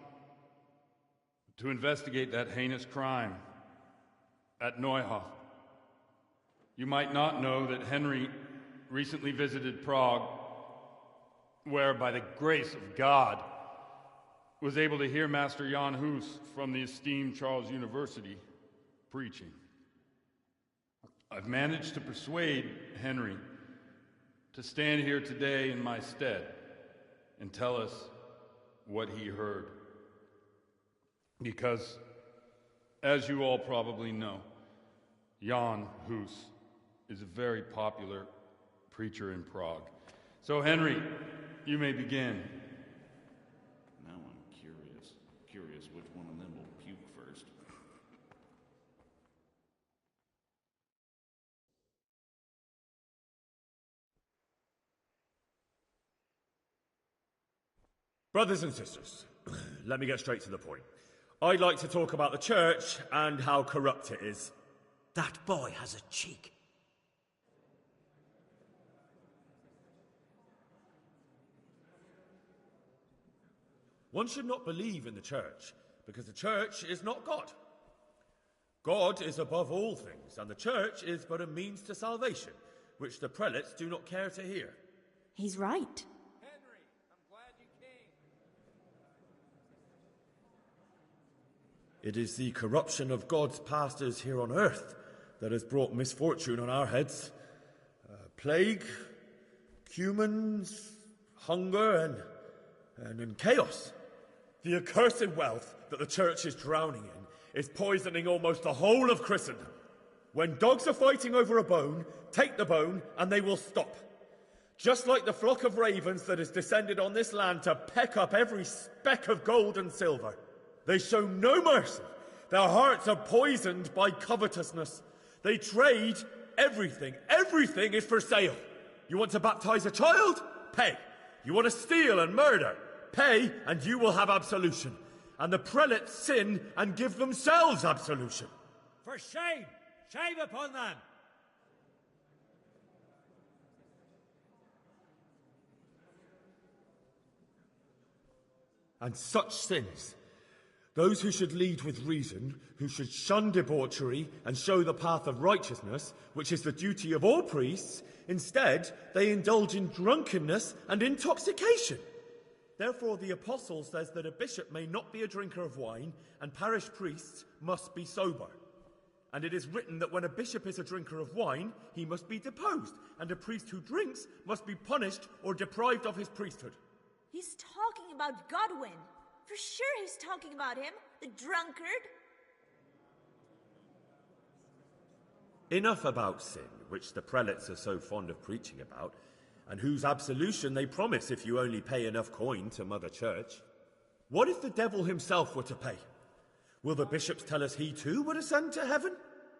to investigate that heinous crime at Neuhof. You might not know that Henry recently visited Prague, where, by the grace of God, was able to hear Master Jan Hus from the esteemed Charles University preaching. I've managed to persuade Henry to stand here today in my stead and tell us what he heard. Because, as you all probably know, Jan Hus is a very popular preacher in Prague. So, Henry, you may begin. Now I'm curious which one of them will puke first. Brothers and sisters, let me get straight to the point. I'd like to talk about the church and how corrupt it is. That boy has a cheek. One should not believe in the church, because the church is not God. God is above all things, and the church is but a means to salvation, which the prelates do not care to hear. He's right. Henry, I'm glad you came. It is the corruption of God's pastors here on earth that has brought misfortune on our heads. Plague, humans, hunger, and chaos. The accursed wealth that the church is drowning in is poisoning almost the whole of Christendom. When dogs are fighting over a bone, take the bone and they will stop. Just like the flock of ravens that has descended on this land to peck up every speck of gold and silver. They show no mercy. Their hearts are poisoned by covetousness. They trade everything. Everything is for sale. You want to baptize a child? Pay. You want to steal and murder? Pay, and you will have absolution. And the prelates sin and give themselves absolution. For shame! Shame upon them! And such sins, those who should lead with reason, who should shun debauchery and show the path of righteousness, which is the duty of all priests, instead they indulge in drunkenness and intoxication. Therefore the apostle says that a bishop may not be a drinker of wine, and parish priests must be sober. And it is written that when a bishop is a drinker of wine, he must be deposed, and a priest who drinks must be punished or deprived of his priesthood. He's talking about Godwin. For sure he's talking about him, the drunkard. Enough about sin, which the prelates are so fond of preaching about. and whose absolution they promise if you only pay enough coin to Mother Church. What if the devil himself were to pay? Will the bishops tell us he too would ascend to heaven?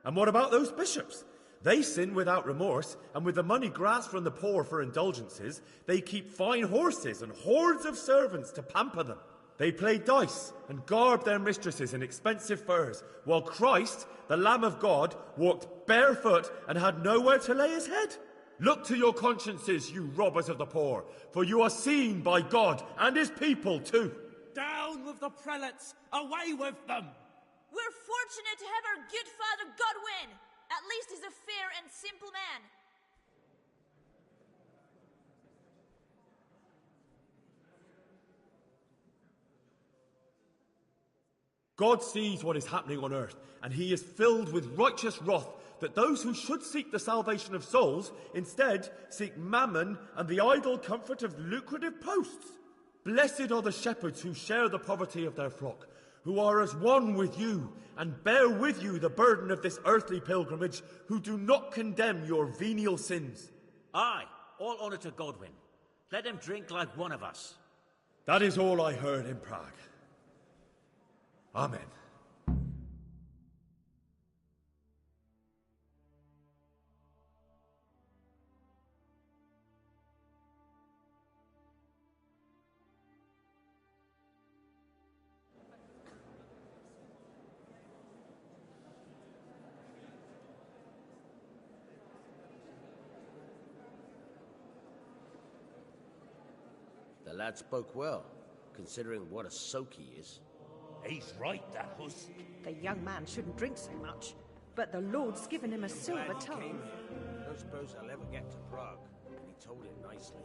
And what about those bishops? They sin without remorse, and with the money grasped from the poor for indulgences, they keep fine horses and hordes of servants to pamper them. They play dice and garb their mistresses in expensive furs, while Christ, the Lamb of God, walked barefoot and had nowhere to lay his head. Look to your consciences, you robbers of the poor, for you are seen by God and his people too. Down with the prelates! Away with them! We're fortunate to have our good Father Godwin. At least he's a fair and simple man. God sees what is happening on earth, and he is filled with righteous wrath that those who should seek the salvation of souls instead seek mammon and the idle comfort of lucrative posts. Blessed are the shepherds who share the poverty of their flock, who are as one with you and bear with you the burden of this earthly pilgrimage, who do not condemn your venial sins. Aye, all honour to Godwin. Let him drink like one of us. That is all I heard in Prague. Amen. The lad spoke well, considering what a soak he is. He's right, that husk. The young man shouldn't drink so much, but the Lord's given him a silver tongue. Don't suppose I'll ever get to Prague. He told it nicely.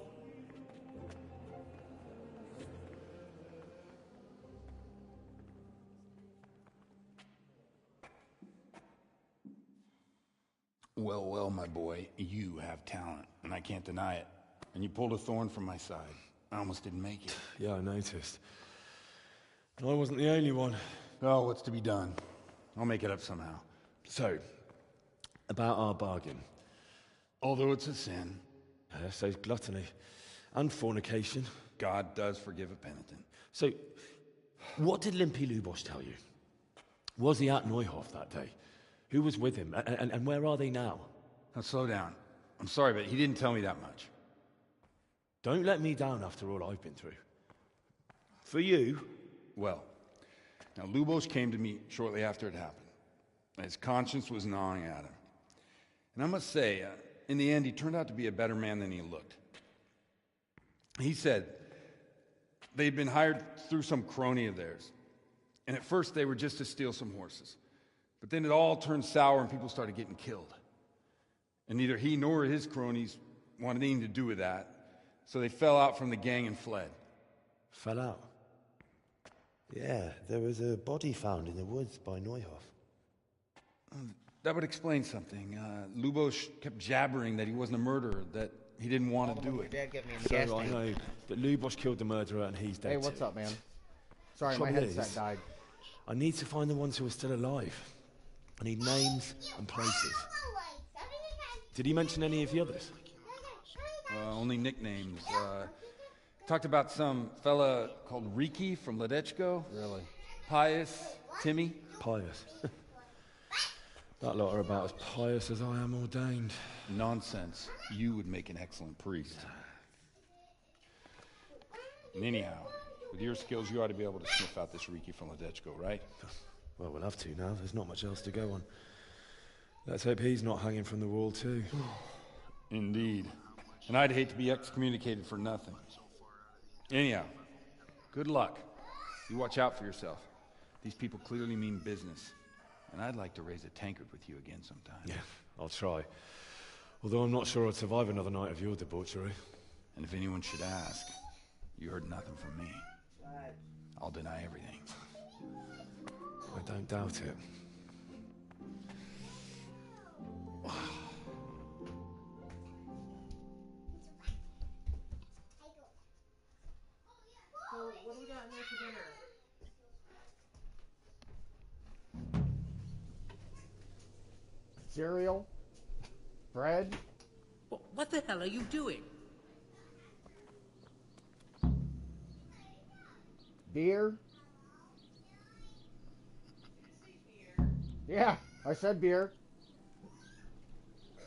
Well, well, my boy, you have talent, and I can't deny it. And you pulled a thorn from my side. I almost didn't make it. Yeah, I noticed. I wasn't the only one. Oh, what's to be done? I'll make it up somehow. So, about our bargain. Although it's a sin. So gluttony and fornication. God does forgive a penitent. So, what did Limpy Lubosh tell you? Was he at Neuhof that day? Who was with him? And where are they now? Now, slow down. I'm sorry, but he didn't tell me that much. Don't let me down after all I've been through. For you... Well, now Lubosh came to me shortly after it happened. His conscience was gnawing at him. And I must say, in the end, he turned out to be a better man than he looked. He said they'd been hired through some crony of theirs. And at first they were just to steal some horses. But then it all turned sour and people started getting killed. And neither he nor his cronies wanted anything to do with that. So they fell out from the gang and fled. Fell out? Yeah, there was a body found in the woods by Neuhof. That would explain something. Lubosh kept jabbering that he wasn't a murderer, that he didn't want to do it. Dad get me in the gas So I tank. know that Lubosh killed the murderer and he's dead. Hey, what's too. up, man? Sorry, my Trouble headset is, died. I need to find the ones who are still alive. I need names and places. Did he mention any of the others? Only nicknames. Talked about some fella called Riki from Ledechko. Really? Pius, Timmy. Pious. That lot are about as pious as I am ordained. Nonsense. You would make an excellent priest. And anyhow, with your skills, you ought to be able to sniff out this Riki from Ledechko, right? Well, we'll have to now. There's not much else to go on. Let's hope he's not hanging from the wall too. Indeed. And I'd hate to be excommunicated for nothing. Anyhow, good luck. You watch out for yourself. These people clearly mean business. And I'd like to raise a tankard with you again sometime. Yeah, I'll try. Although I'm not sure I'd survive another night of your debauchery. And if anyone should ask, you heard nothing from me. I'll deny everything. I don't doubt it. So, what do we got in there for dinner? Cereal? Bread? What the hell are you doing? Beer? Yeah, I said beer.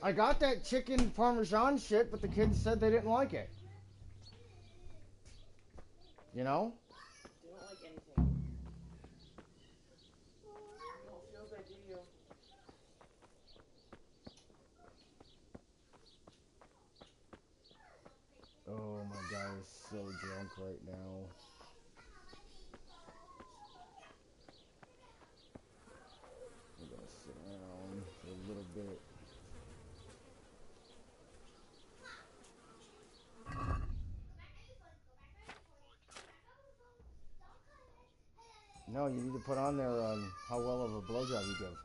I got that chicken parmesan shit, but the kids said they didn't like it. You know? You don't like anything. You don't feel good, do you? Oh, my guy is so drunk right now. We're gonna sit down for a little bit. No, you need to put on there how well of a blowjob you give.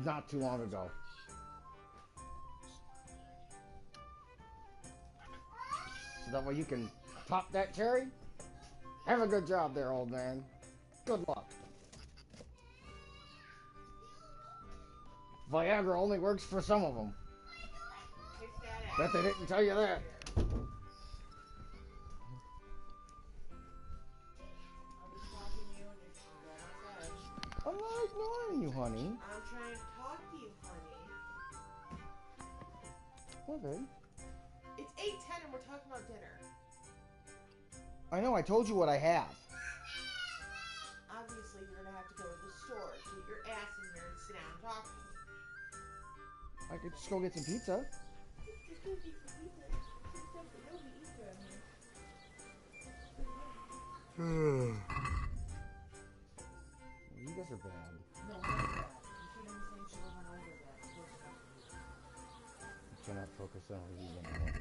Not too long ago. So that way you can pop that cherry. Have a good job there, old man. Good luck. Viagra only works for some of them. Bet they didn't tell you that. I'm not ignoring you, honey. I'm trying to talk to you, honey. Okay. It's 8:10 and we're talking about dinner. I know, I told you what I have. Obviously, you're going to have to go to the store, get your ass in here and sit down and talk to me. I could just go get some pizza. Just go get some pizza. Some stuff that nobody eats around here. You guys are bad. No, we're not bad. You should have the same shit over and over again. You cannot focus on reading all day.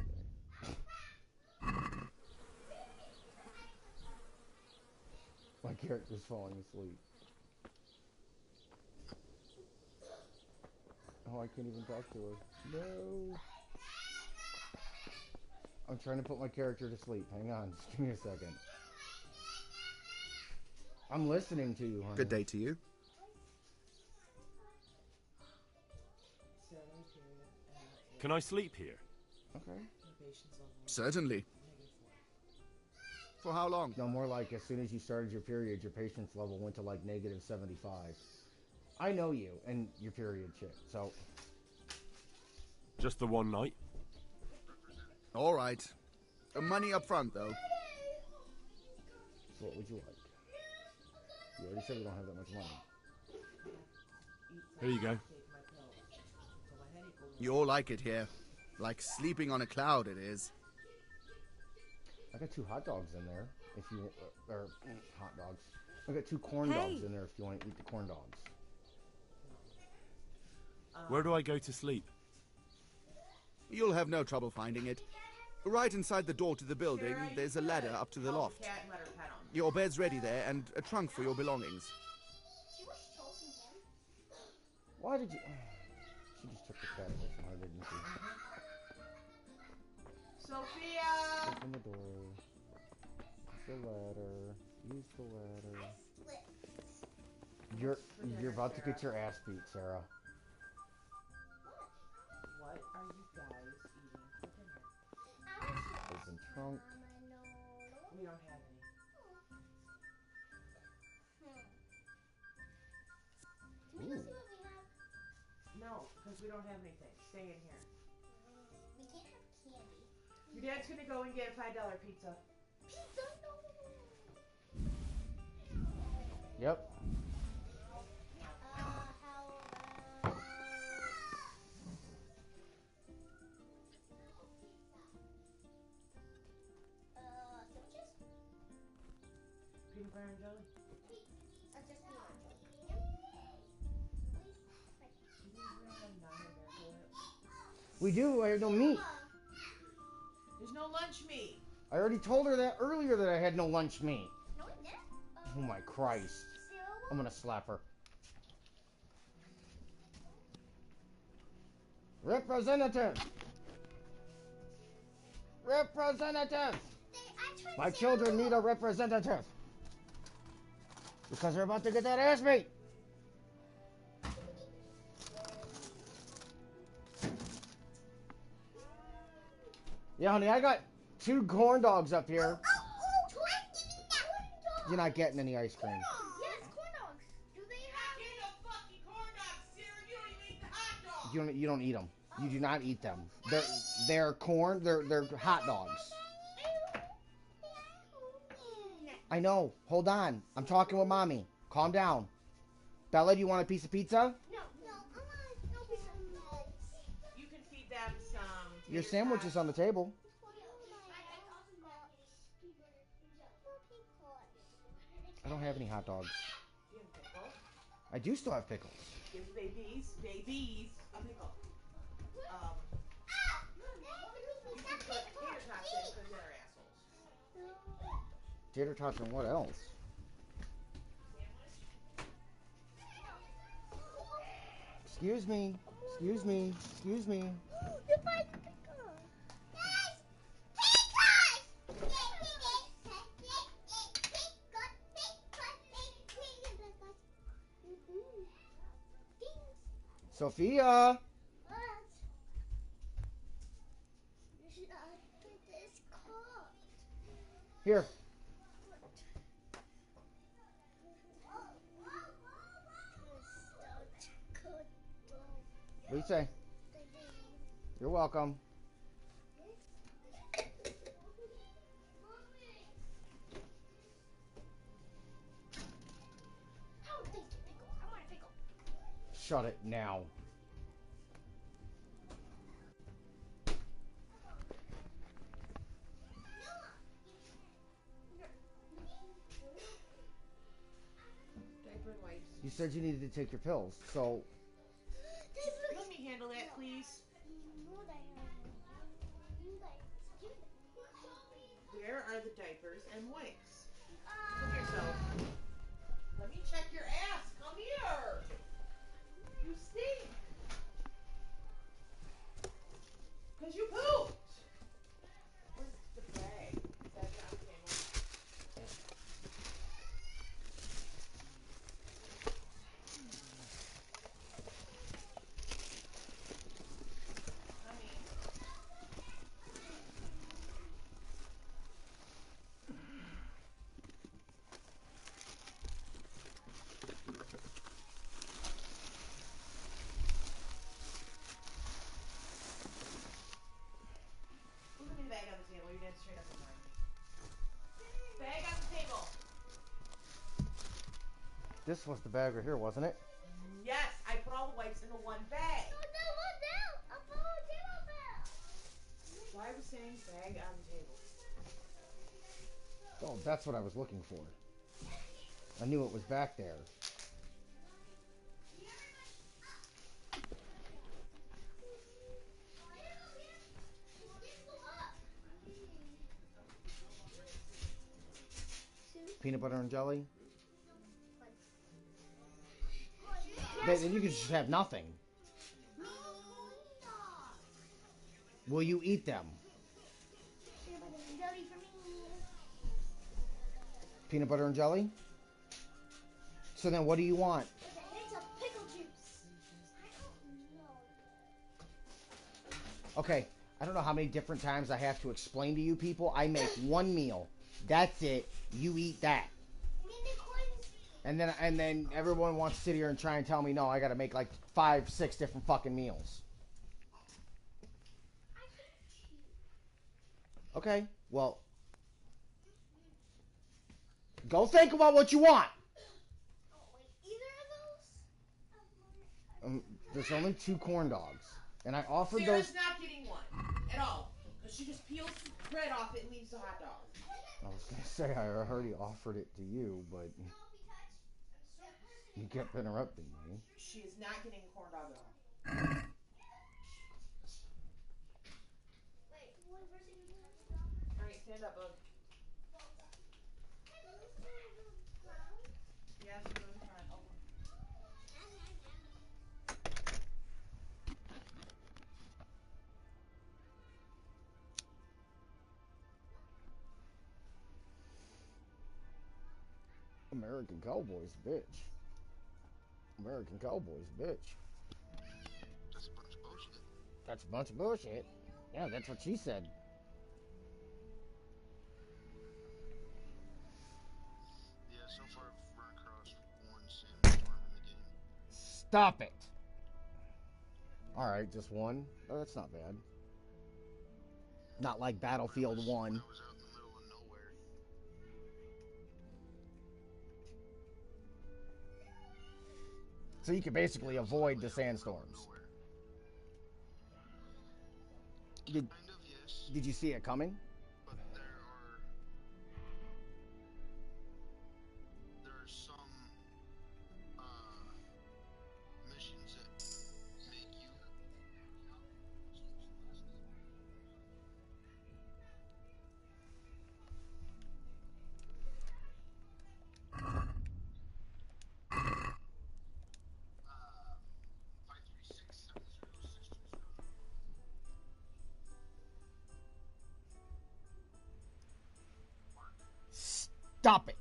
My character's falling asleep. Oh, I can't even talk to her. No. I'm trying to put my character to sleep. Hang on, just give me a second. I'm listening to you, honey. Good day to you. Can I sleep here? Okay. Certainly. For how long? No, more like as soon as you started your period, your patience level went to like -75. I know you and your period shit, so... Just the one night? All right. Money up front, though. So what would you like? You already said we don't have that much money. Here you go. You all like it here. Like sleeping on a cloud, it is. I got 2 hot dogs in there, if you... or hot dogs. I got 2 corn dogs in there if you want to eat the corn dogs. Where do I go to sleep? You'll have no trouble finding it. Right inside the door to the building, there's a ladder up to the loft. Your bed's ready there, and a trunk for your belongings. Why did you... She just took the cat away from her, didn't she? Sophia! Open the door. Use the ladder. Use the ladder. You're about to get your ass beat, Sarah. What are you guys eating for dinner? Open trunk. We don't have any. Ooh. No, because we don't have anything. Stay in here. We can't have candy. Your dad's gonna go and get a $5 pizza. Pizza? No. Yep. Peanut butter and jelly? We do. I have no meat. There's no lunch meat. I already told her that earlier that I had no lunch meat. Oh my Christ. I'm gonna slap her. Representative! Representative! I My children need a representative. Because they're about to get that ass beat. Yeah, honey, I got 2 corn dogs up here. You're not getting any ice cream. Yes, corn dogs. Do they have... You're not getting no fucking corn dogs, Sarah. You don't even eat the hot dogs. You don't eat them. You do not eat them. They're corn. They're hot dogs. I know. Hold on. I'm talking with mommy. Calm down. Bella, do you want a piece of pizza? No, pizza. You can feed them some... Your sandwich is on the table. I don't have any hot dogs. Do you have pickle? I do still have pickles. Give babies a pickle. You can put tater tots in because they're assholes. Tater tots and what else? Excuse me. Excuse me. Excuse me. Sophia! Here. What do you say? You're welcome. Shut it now. Diaper and wipes. You said you needed to take your pills, so... Let me handle that, please. Where are the diapers and wipes? Come here, so. Let me check your ass. Come here. You stink. Because you pooped. Where's the bag? That's on the table. Bag on the table. You're dead straight up in line. Bag on the table. This was the bag right here, wasn't it? Yes, I put all the wipes into one bag. Why was saying bag on the table? Oh, that's what I was looking for. I knew it was back there. Peanut butter and jelly? Then you could just have nothing. Will you eat them? Peanut butter and jelly? So then what do you want? Okay, I don't know how many different times I have to explain to you people. I make one meal. That's it. You eat that. And then everyone wants to sit here and try and tell me, no, I gotta make like 5, 6 different fucking meals. Okay, well, go think about what you want. There's only 2 corn dogs, and I offered Sarah's those. not getting one at all because she just peels the bread off it and leaves the hot dog. I was gonna say I already offered it to you, but you kept interrupting me. She is not getting a corn dog at all. Alright, stand up, bud. Yes, go in front. Oh. American Cowboys, bitch. American Cowboys, bitch. That's a bunch of bullshit. That's a bunch of bullshit. Yeah, that's what she said. Yeah, so far I've run across one sandstorm in the game. Stop it. Alright, just one. Oh, that's not bad. Not like Battlefield 1. I was out in the middle of nowhere. So you can basically avoid the sandstorms. Kind of, yes. Did you see it coming? But there are some missions that make you Stop it.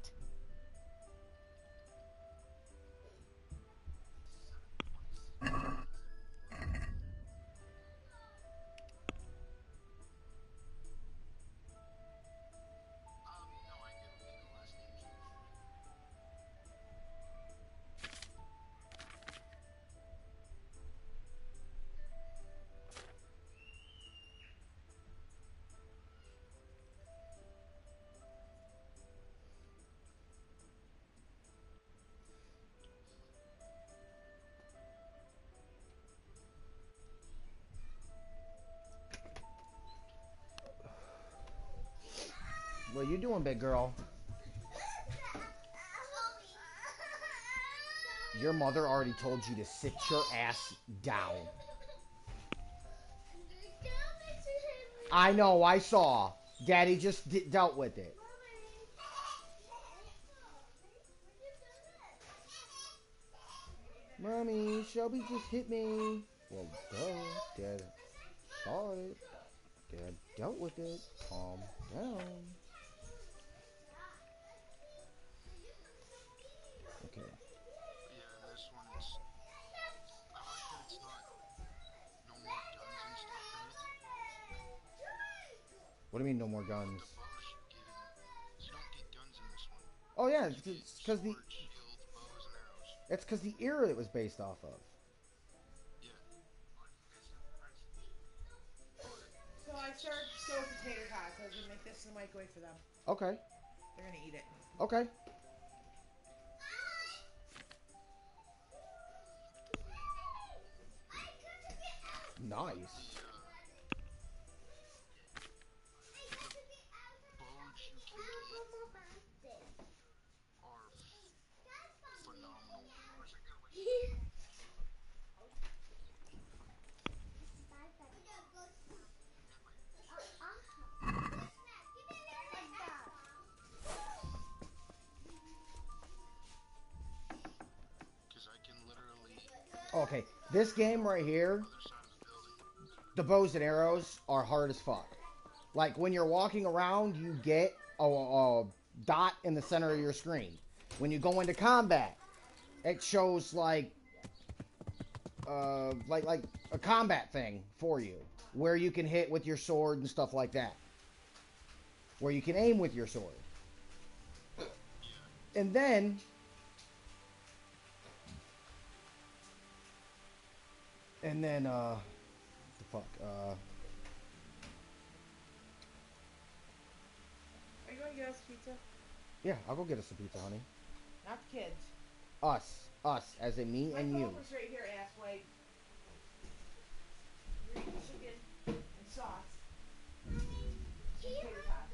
What you doing, big girl? Your mother already told you to sit your ass down. I know, I saw. Daddy just dealt with it. Mommy, Shelby just hit me. Well, duh. Dad saw it. Dad dealt with it. Calm down. Okay. Yeah, and this one is. I like that it's not no more guns and stuff in it. What do you mean, no more guns? The bows you're getting, you don't get guns in this one. Oh yeah, it's because the. Swords, shields, bows, and arrows. It's because the era it was based off of. Yeah. So I started stove potato tots. I was gonna make this in the microwave for them. Okay. They're gonna eat it. Okay. Nice. Bows you can get are phenomenal. Because I can literally. Okay, this game right here, the bows and arrows are hard as fuck. Like, when you're walking around, you get a dot in the center of your screen. When you go into combat, it shows, like a combat thing for you, where you can hit with your sword and stuff like that. Where you can aim with your sword. And then... the fuck, Are you going to get us pizza? Yeah, I'll go get us some pizza, honey. Not the kids. Us, as in me and you. My was right here, asswipe. You're eating chicken and sauce. Potato tots.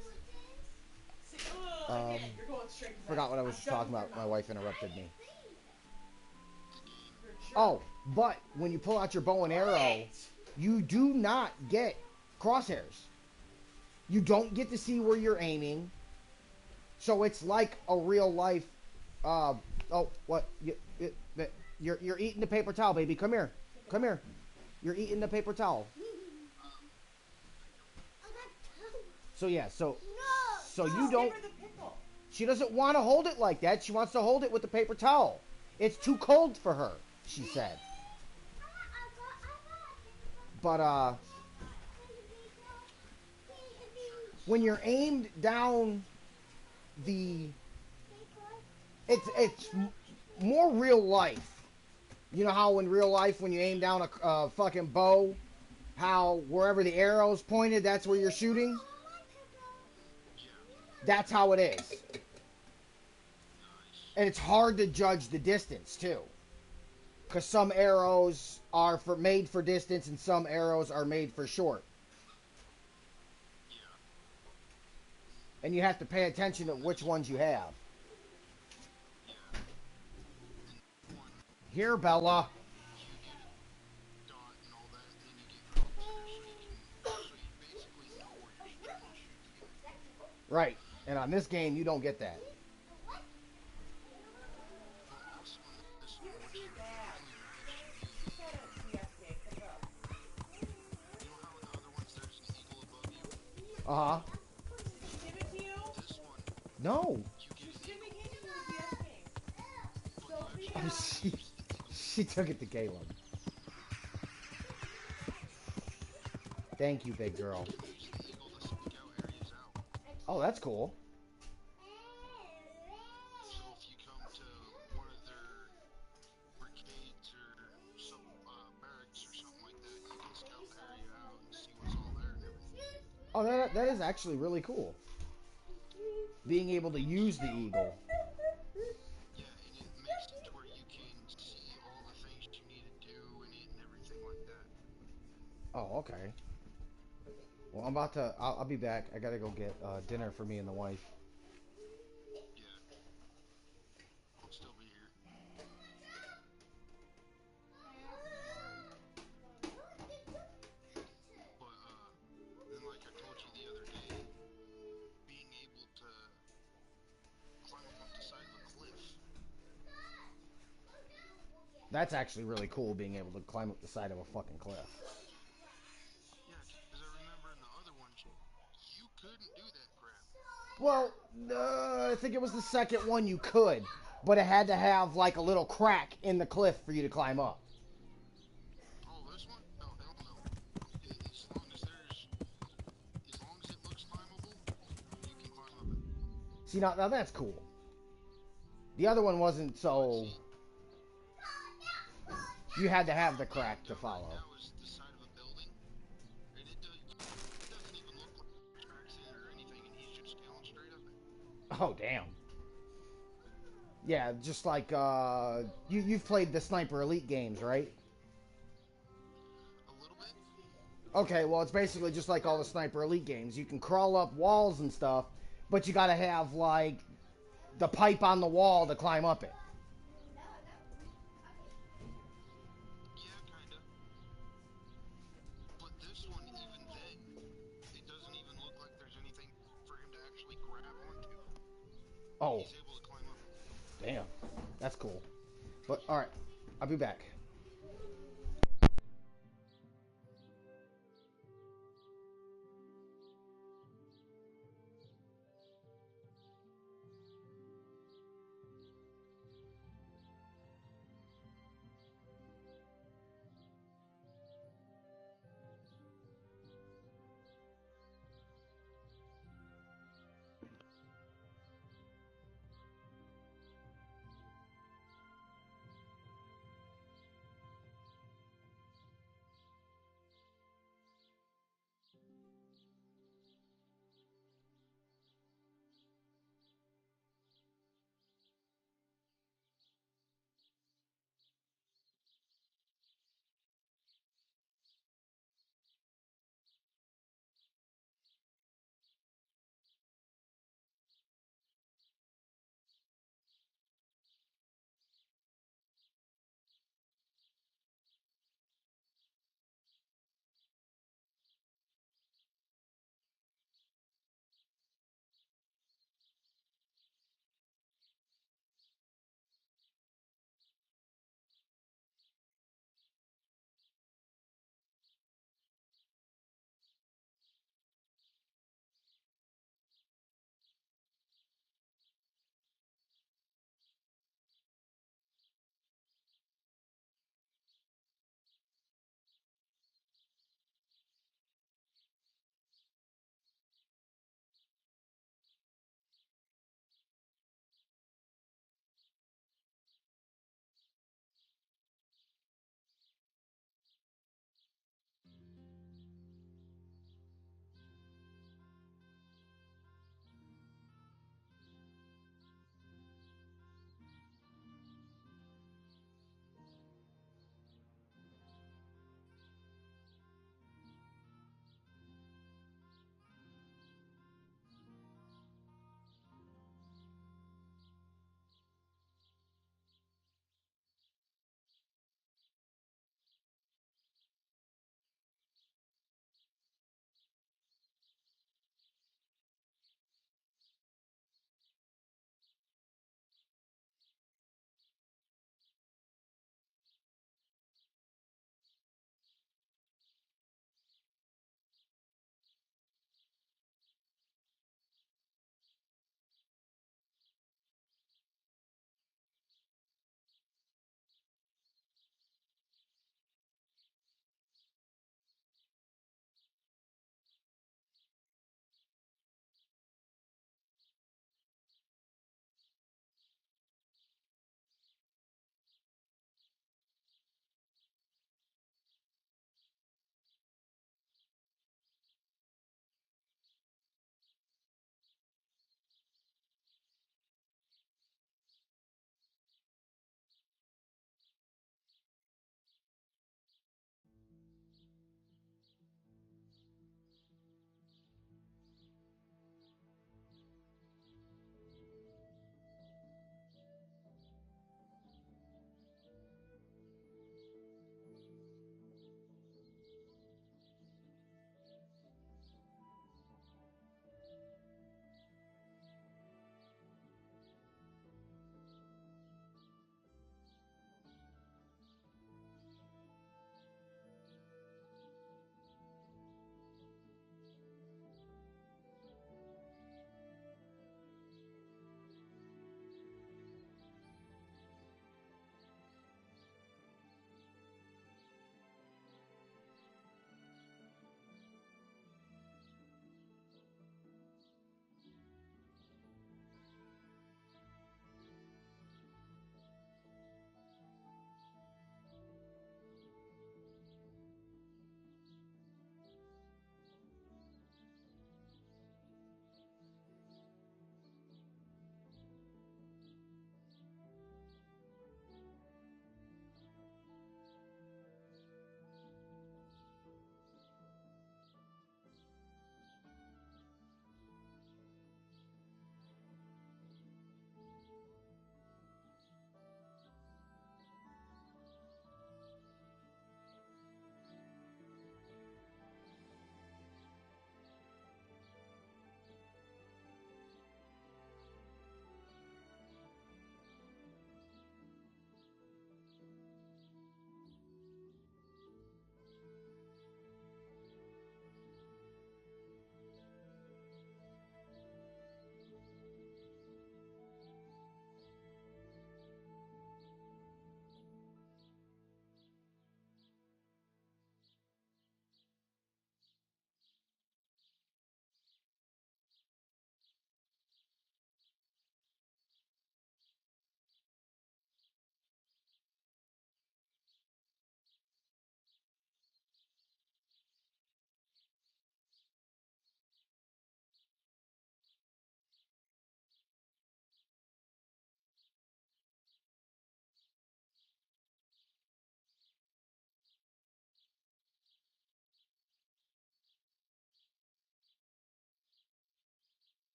Again, you're going straight to Forgot bed. what I was I'm just talking done about. with My your wife interrupted me. You're a jerk. Oh, but when you pull out your bow and arrow, you do not get crosshairs. You don't get to see where you're aiming. So it's like a real life. Oh, what? You're eating the paper towel, baby. Come here. Come here. You're eating the paper towel. So yeah, so you don't. She doesn't want to hold it like that. She wants to hold it with the paper towel. It's too cold for her, she said. But, when you're aimed down the... It's more real life. You know how in real life when you aim down a fucking bow, how wherever the arrow's pointed, that's where you're shooting? That's how it is. And it's hard to judge the distance, too. Because some arrows are made for distance and some arrows are made for short. And you have to pay attention to which ones you have. Here, Bella. Right. And on this game, you don't get that. Uh-huh. No. Oh, she took it to Caleb. Thank you, big girl. Oh, that's cool. So if you come to one of their brigades or some barracks or something like that, you can scout the area out and see what's all there and everything. Oh, that is actually really cool. Being able to use the eagle. Yeah, and it makes it to where you can see all the things you need to do in it and everything like that. Oh, okay. Well, I'm about to... I'll be back. I gotta go get dinner for me and the wife. Yeah. I'll still be here. But, then like I told you the other day, being able to climb up the side of a cliff. That's actually really cool, being able to climb up the side of a fucking cliff. Yeah, because I remember in the other ones, you couldn't do that crap. Well, I think it was the second one you could, but it had to have like a little crack in the cliff for you to climb up. Oh, this one? Oh, hell no. As long as it looks climbable, you can climb up it. See, now that's cool. The other one wasn't so... You had to have the crack to follow. That was the side of a building, and it doesn't even look like cracks in it or anything, and he's just scaling straight up it. Oh, damn. Yeah, just like, you've played the Sniper Elite games, right? A little bit. Okay, well, it's basically just like all the Sniper Elite games. You can crawl up walls and stuff, but you gotta have, like, the pipe on the wall to climb up it. Yeah, kinda. But this one, even then, it doesn't even look like there's anything for him to actually grab onto. Oh. He's able to climb up it. Damn. That's cool. But, alright. I'll be back.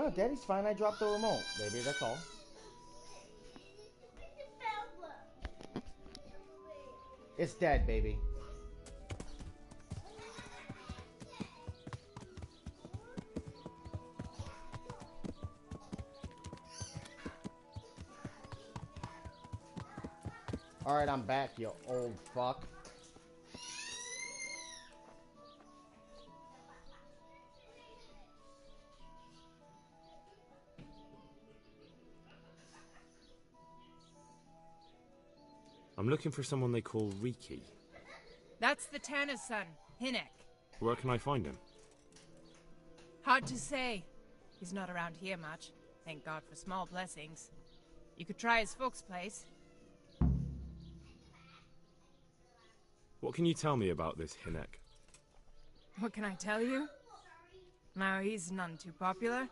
No, Daddy's fine. I dropped the remote, baby. That's all. It's dead, baby. Alright, I'm back, you old fuck. I'm looking for someone they call Riki. That's the Tanner's son, Hinnek. Where can I find him? Hard to say. He's not around here much. Thank God for small blessings. You could try his folks' place. What can you tell me about this Hinnek? What can I tell you? No, he's none too popular.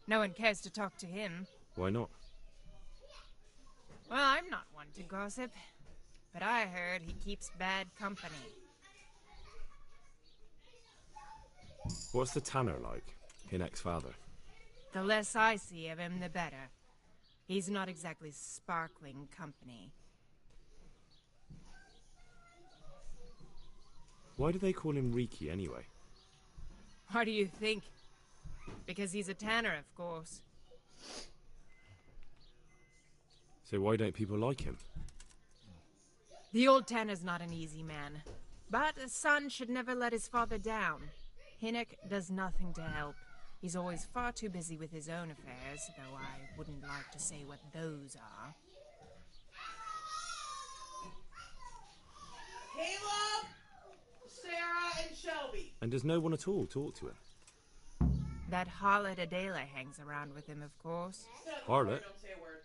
No one cares to talk to him. Why not? Well, I'm not one to gossip, but I heard he keeps bad company. What's the Tanner like, Hinnek's father? The less I see of him, the better. He's not exactly sparkling company. Why do they call him Riki anyway? What do you think? Because he's a Tanner, of course. So why don't people like him? The old Tanner's not an easy man. But a son should never let his father down. Hinnek does nothing to help. He's always far too busy with his own affairs, though I wouldn't like to say what those are. Caleb, Sarah, and Shelby. And does no one at all talk to him? That harlot Adela hangs around with him, of course. Harlot? Don't say a word.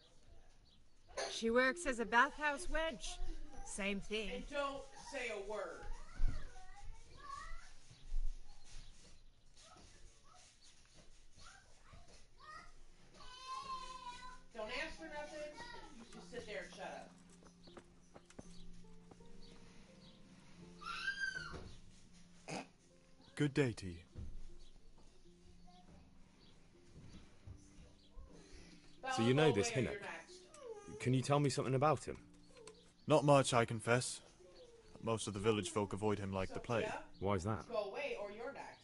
She works as a bathhouse wench. Same thing. And don't say a word. Don't ask for nothing. You just sit there and shut up. Good day to you. So you know this Hinnek? Can you tell me something about him? Not much, I confess. Most of the village folk avoid him like the plague. Why is that? Go away or you're next.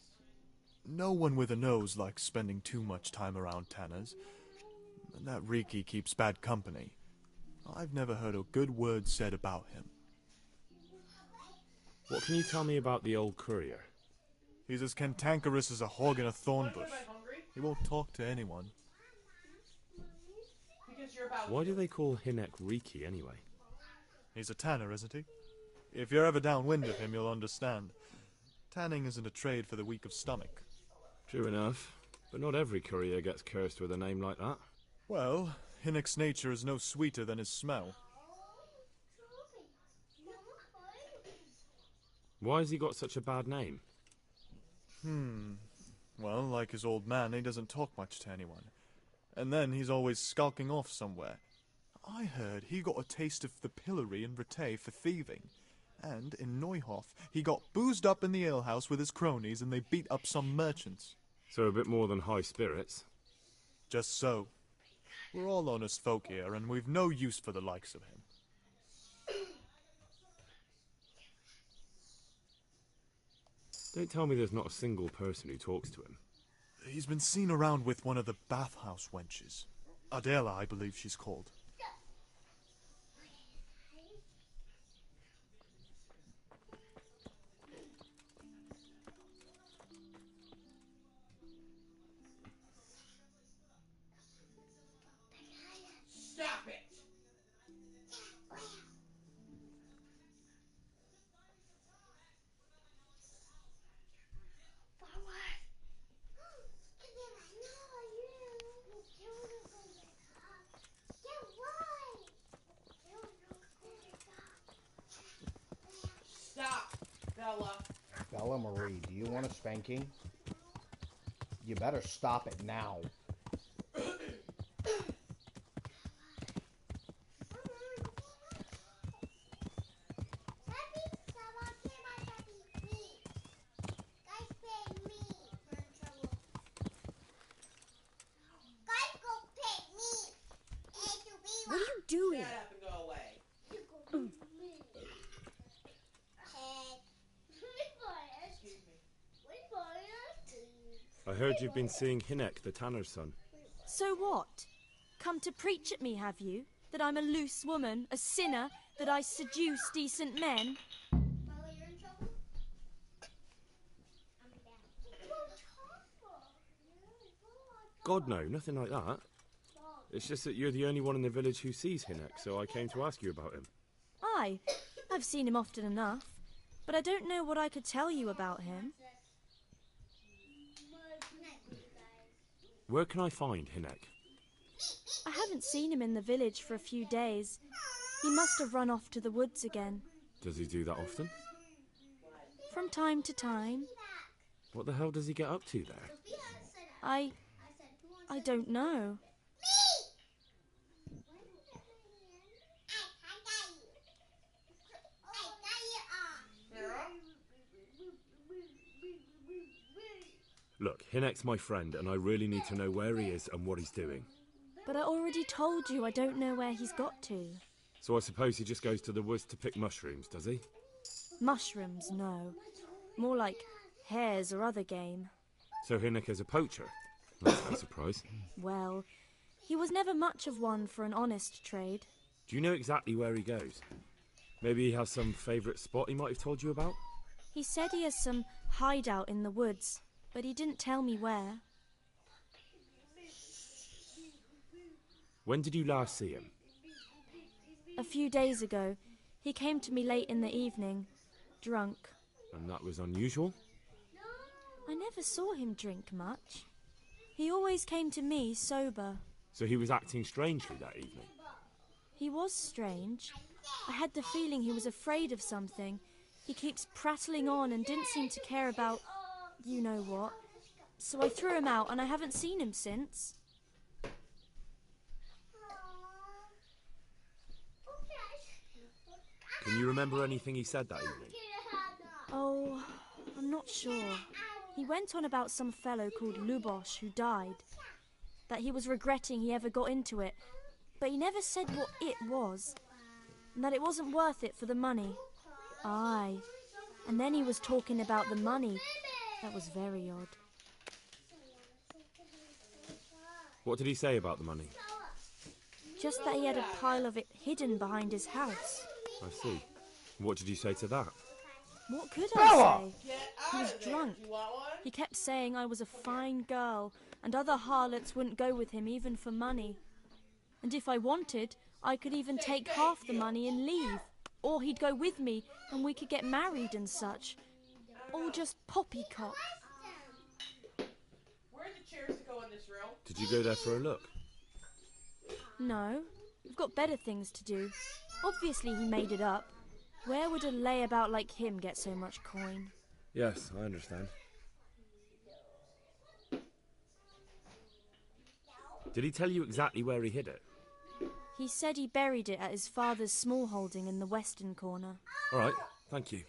No one with a nose likes spending too much time around Tanners. And that Riki keeps bad company. I've never heard a good word said about him. What can you tell me about the old courier? He's as cantankerous as a hog in a thorn bush. He won't talk to anyone. Why do they call Hinnek Riki anyway? He's a tanner, isn't he? If you're ever downwind of him, you'll understand. Tanning isn't a trade for the weak of stomach. True enough, but not every courier gets cursed with a name like that. Well, Hinnek's nature is no sweeter than his smell. Why has he got such a bad name? Well, like his old man, he doesn't talk much to anyone. And then he's always skulking off somewhere. I heard he got a taste of the pillory in Bretagne for thieving. And in Neuhof, he got boozed up in the alehouse with his cronies and they beat up some merchants. So a bit more than high spirits? Just so. We're all honest folk here, and we've no use for the likes of him. Don't tell me there's not a single person who talks to him. He's been seen around with one of the bathhouse wenches. Adela, I believe she's called. Stop it! Stop, Bella. Bella Marie, do you want a spanking? You better stop it now. I heard you've been seeing Hinek, the tanner's son. So what? Come to preach at me, have you? That I'm a loose woman, a sinner, that I seduce decent men? God, no, nothing like that. It's just that you're the only one in the village who sees Hinek, so I came to ask you about him. Aye, I've seen him often enough, but I don't know what I could tell you about him. Where can I find Hinek? I haven't seen him in the village for a few days. He must have run off to the woods again. Does he do that often? From time to time. What the hell does he get up to there? I don't know. Look, Hinek's my friend, and I really need to know where he is and what he's doing. But I already told you I don't know where he's got to. So I suppose he just goes to the woods to pick mushrooms, does he? Mushrooms, no. More like hares or other game. So Hinek is a poacher? That's no surprise. Well, he was never much of one for an honest trade. Do you know exactly where he goes? Maybe he has some favourite spot he might have told you about? He said he has some hideout in the woods, but he didn't tell me where. When did you last see him? A few days ago. He came to me late in the evening, drunk. And that was unusual? I never saw him drink much. He always came to me sober. So he was acting strangely that evening? He was strange. I had the feeling he was afraid of something. He keeps prattling on and didn't seem to care about you know what. So I threw him out and I haven't seen him since. Can you remember anything he said that evening? Oh, I'm not sure. He went on about some fellow called Lubosh who died. That he was regretting he ever got into it. But he never said what it was. And that it wasn't worth it for the money. Aye. And then he was talking about the money. That was very odd. What did he say about the money? Just that he had a pile of it hidden behind his house. I see. What did you say to that? What could I say? He was drunk. He kept saying I was a fine girl, and other harlots wouldn't go with him even for money. And if I wanted, I could even take half the money and leave. Or he'd go with me, and we could get married and such. All just poppycock. Where are the chairs that go in this room? Did you go there for a look? No, we've got better things to do. Obviously he made it up. Where would a layabout like him get so much coin? Yes, I understand. Did he tell you exactly where he hid it? He said he buried it at his father's small holding in the western corner. All right, thank you.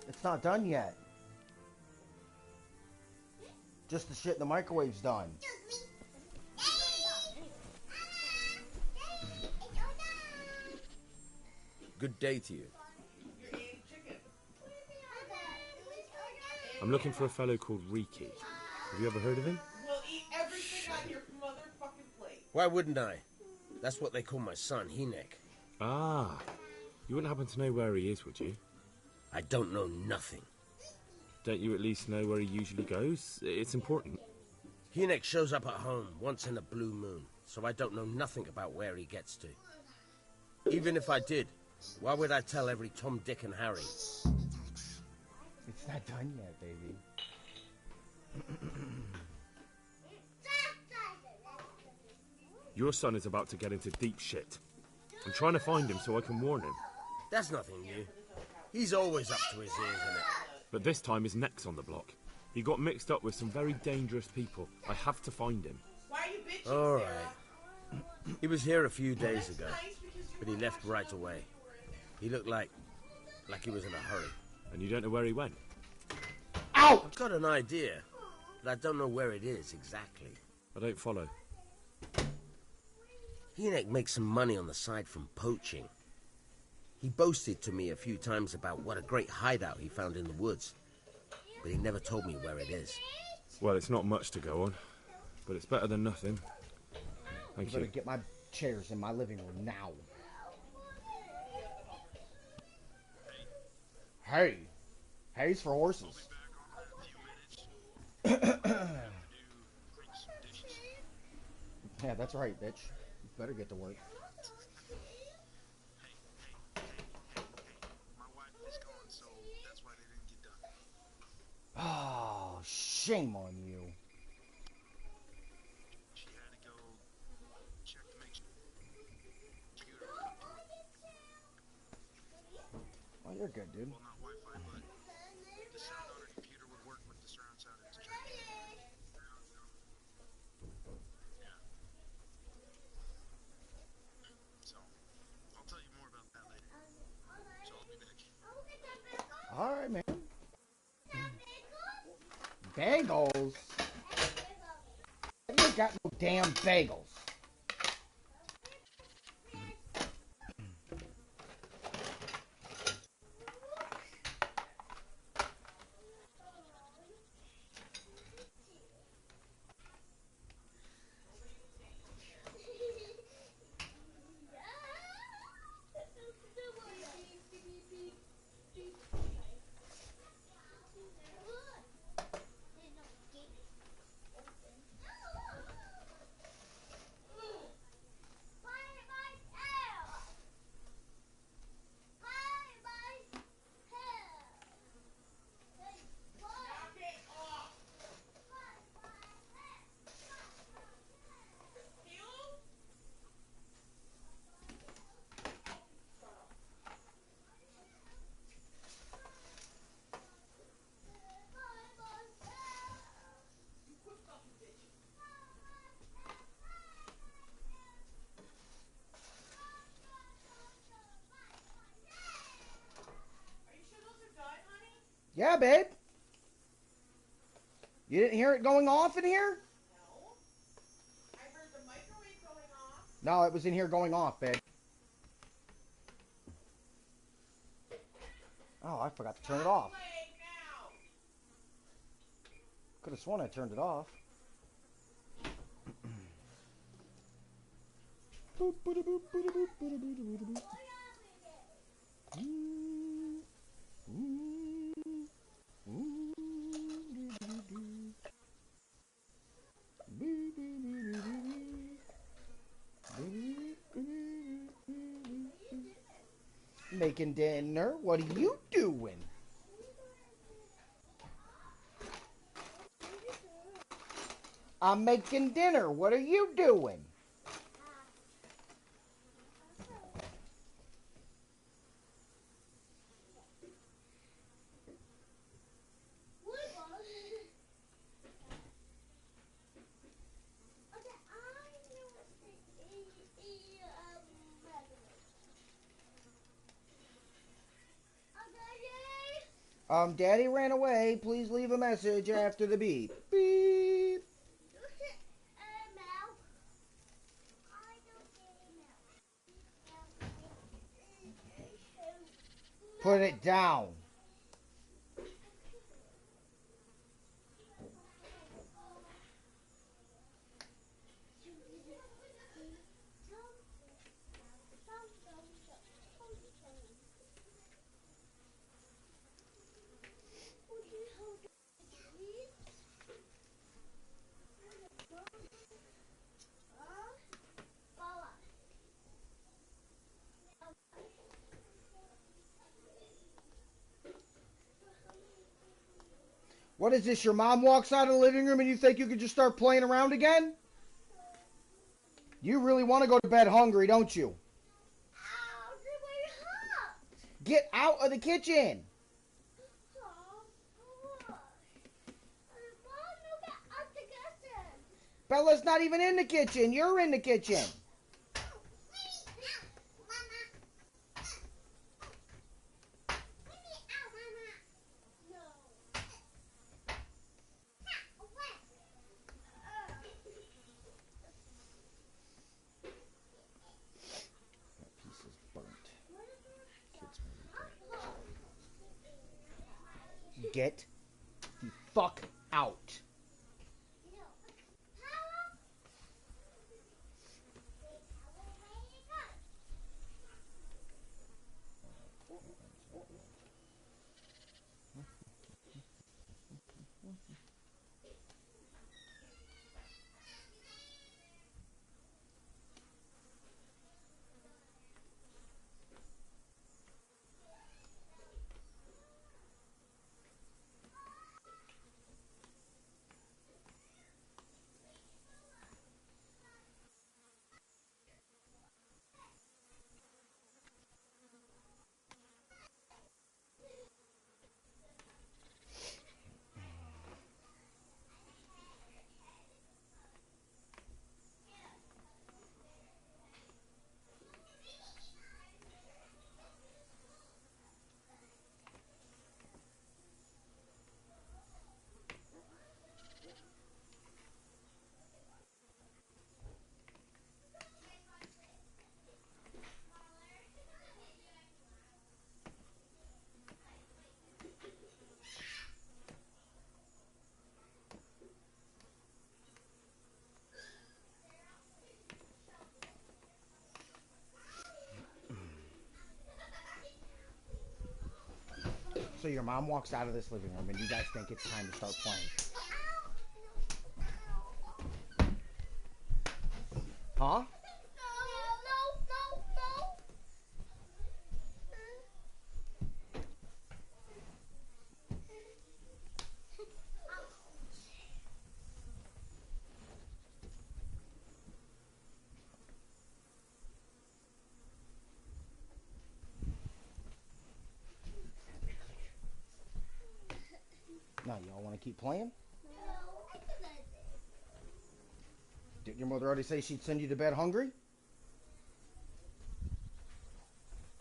It's not done yet. Just the shit in the microwave's done. Good day to you. I'm looking for a fellow called Riki. Have you ever heard of him? We'll eat everything on your motherfucking plate. Why wouldn't I? That's what they call my son, Hinek. Ah, you wouldn't happen to know where he is, would you? I don't know nothing. Don't you at least know where he usually goes? It's important. Hinek shows up at home once in a blue moon, so I don't know nothing about where he gets to. Even if I did, why would I tell every Tom, Dick and Harry? It's not done yet, baby. Your son is about to get into deep shit. I'm trying to find him so I can warn him. That's nothing new. He's always up to his ears in it. But this time his neck's on the block. He got mixed up with some very dangerous people. I have to find him. Why are you bitching, All right. Sarah? He was here a few days ago, but he left right away. He looked like he was in a hurry. And you don't know where he went? Ow! I've got an idea, but I don't know where it is exactly. I don't follow. Enoch makes some money on the side from poaching. He boasted to me a few times about what a great hideout he found in the woods, but he never told me where it is. Well, it's not much to go on, but it's better than nothing. Thank you. Better get my chairs in my living room now. Hey. Hay's for horses. Yeah, that's right, bitch. You better get to work. Oh, shame on you. Oh, you're good, dude. Alright, man. Bagels? I ain't got no damn bagels. Yeah, babe. You didn't hear it going off in here? No. I heard the microwave going off. No, it was in here going off, babe. Oh, I forgot to turn it off. Could have sworn I turned it off. Making dinner. What are you doing? I'm making dinner. What are you doing? Daddy ran away. Please leave a message after the beep. Beep. Put it down. What is this, your mom walks out of the living room and you think you could just start playing around again? You really want to go to bed hungry, don't you? Get out of the kitchen! Bella's not even in the kitchen. You're in the kitchen. Get the fuck out. So your mom walks out of this living room and you guys think it's time to start playing. Huh? Now, y'all want to keep playing? Didn't your mother already say she'd send you to bed hungry?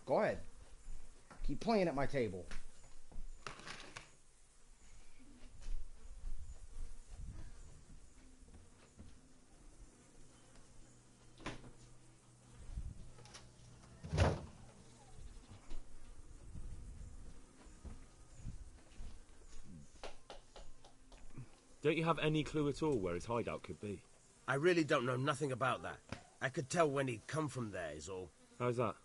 Go ahead. Keep playing at my table. Don't you have any clue at all where his hideout could be? I really don't know nothing about that. I could tell when he'd come from there, is all. How's that?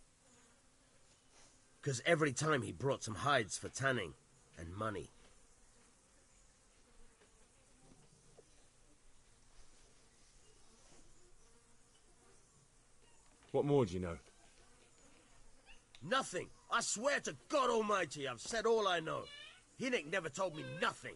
Because every time he brought some hides for tanning and money. What more do you know? Nothing. I swear to God Almighty, I've said all I know. Hinnick never told me nothing.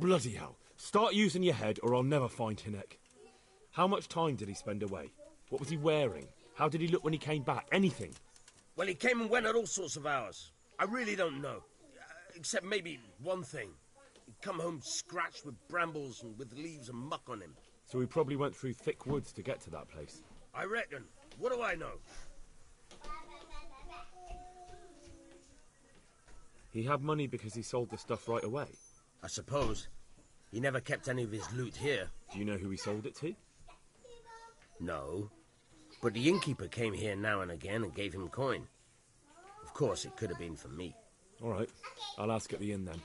Bloody hell. Start using your head or I'll never find Hinnick. How much time did he spend away? What was he wearing? How did he look when he came back? Anything? Well, he came and went at all sorts of hours. I really don't know. Except maybe one thing. He'd come home scratched with brambles and with leaves and muck on him. So he probably went through thick woods to get to that place. I reckon. What do I know? He had money because he sold the stuff right away. I suppose. He never kept any of his loot here. Do you know who he sold it to? No. But the innkeeper came here now and again and gave him coin. Of course, it could have been for me. All right. I'll ask at the inn then.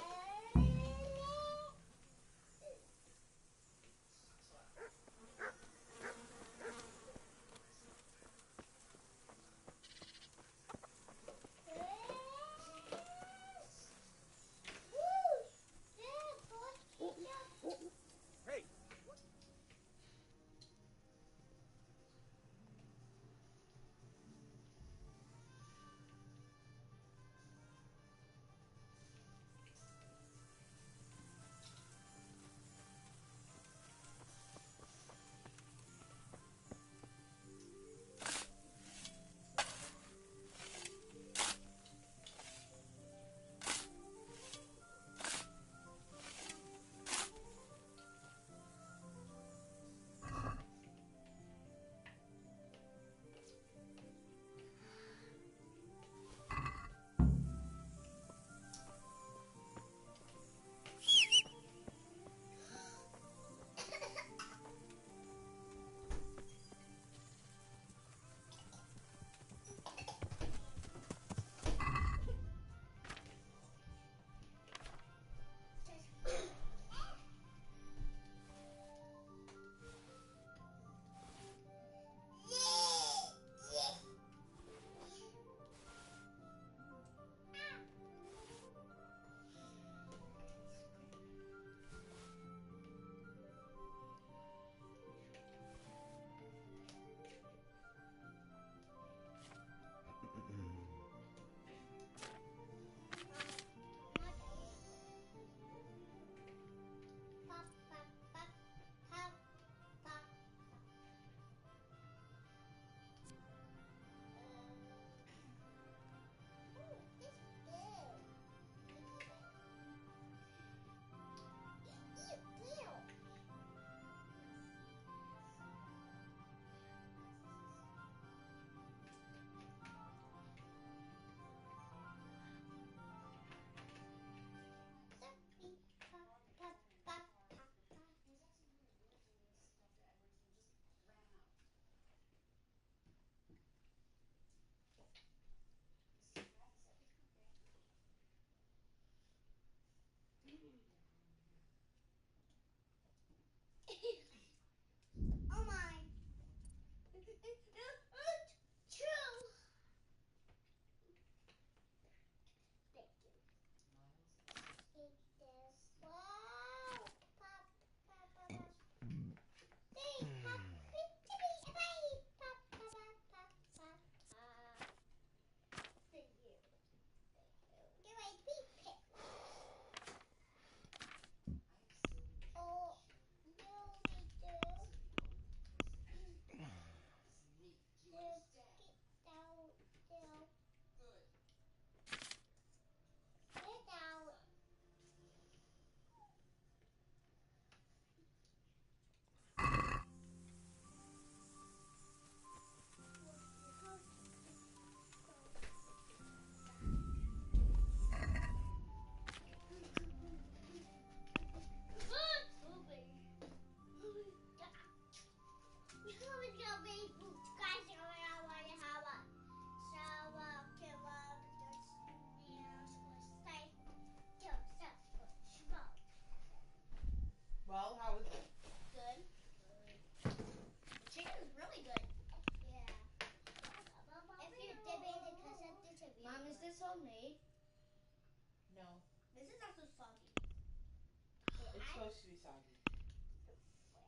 supposed to be soggy.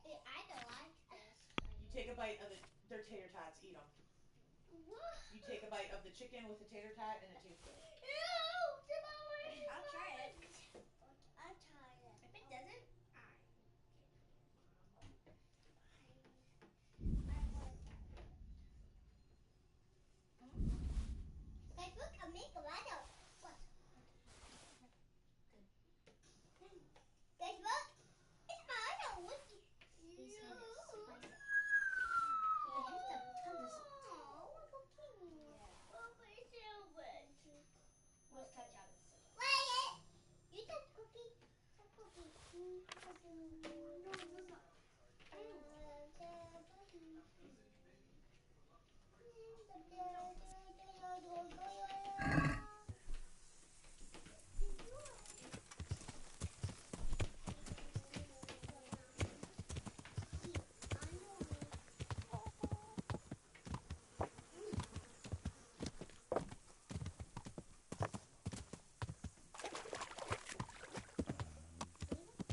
I don't like this. You take a bite of their tater tots, eat them. You take a bite of the chicken with the tater tot, and it tastes good. Ew, I'll try it. I'll try it. If it doesn't, Guys, look, I make a lot of. What? Guys, look. It's my other wiki. Let's touch out the cookie. Wait! You touch cookie. Touch cookie. No.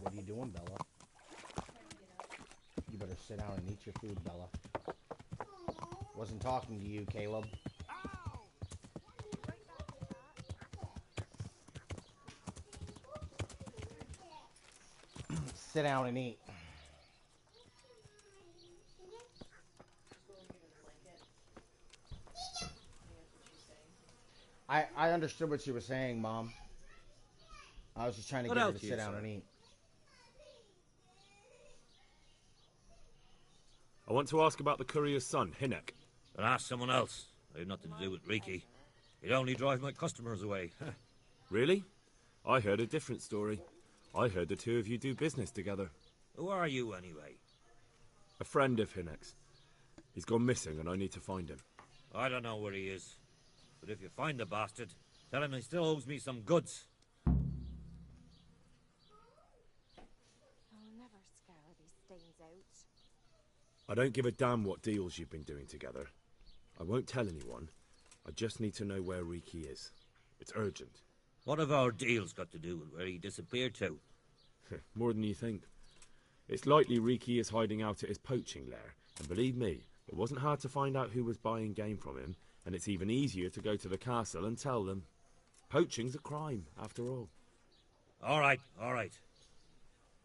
What are you doing, Bella? You better sit down and eat your food, Bella. Wasn't talking to you, Caleb. Sit down and eat. I understood what you were saying, Mom. I was just trying to get her to sit down and eat. I want to ask about the courier's son, Hinek. Then ask someone else. I have nothing to do with Riki. He'd only drive my customers away. Really? I heard a different story. I heard the two of you do business together. Who are you, anyway? A friend of Hinek's. He's gone missing and I need to find him. I don't know where he is. But if you find the bastard, tell him he still owes me some goods. I'll never scour these stains out. I don't give a damn what deals you've been doing together. I won't tell anyone. I just need to know where Riki is. It's urgent. What have our deals got to do with where he disappeared to? More than you think. It's likely Riki is hiding out at his poaching lair. And believe me, it wasn't hard to find out who was buying game from him, and it's even easier to go to the castle and tell them. Poaching's a crime, after all. All right.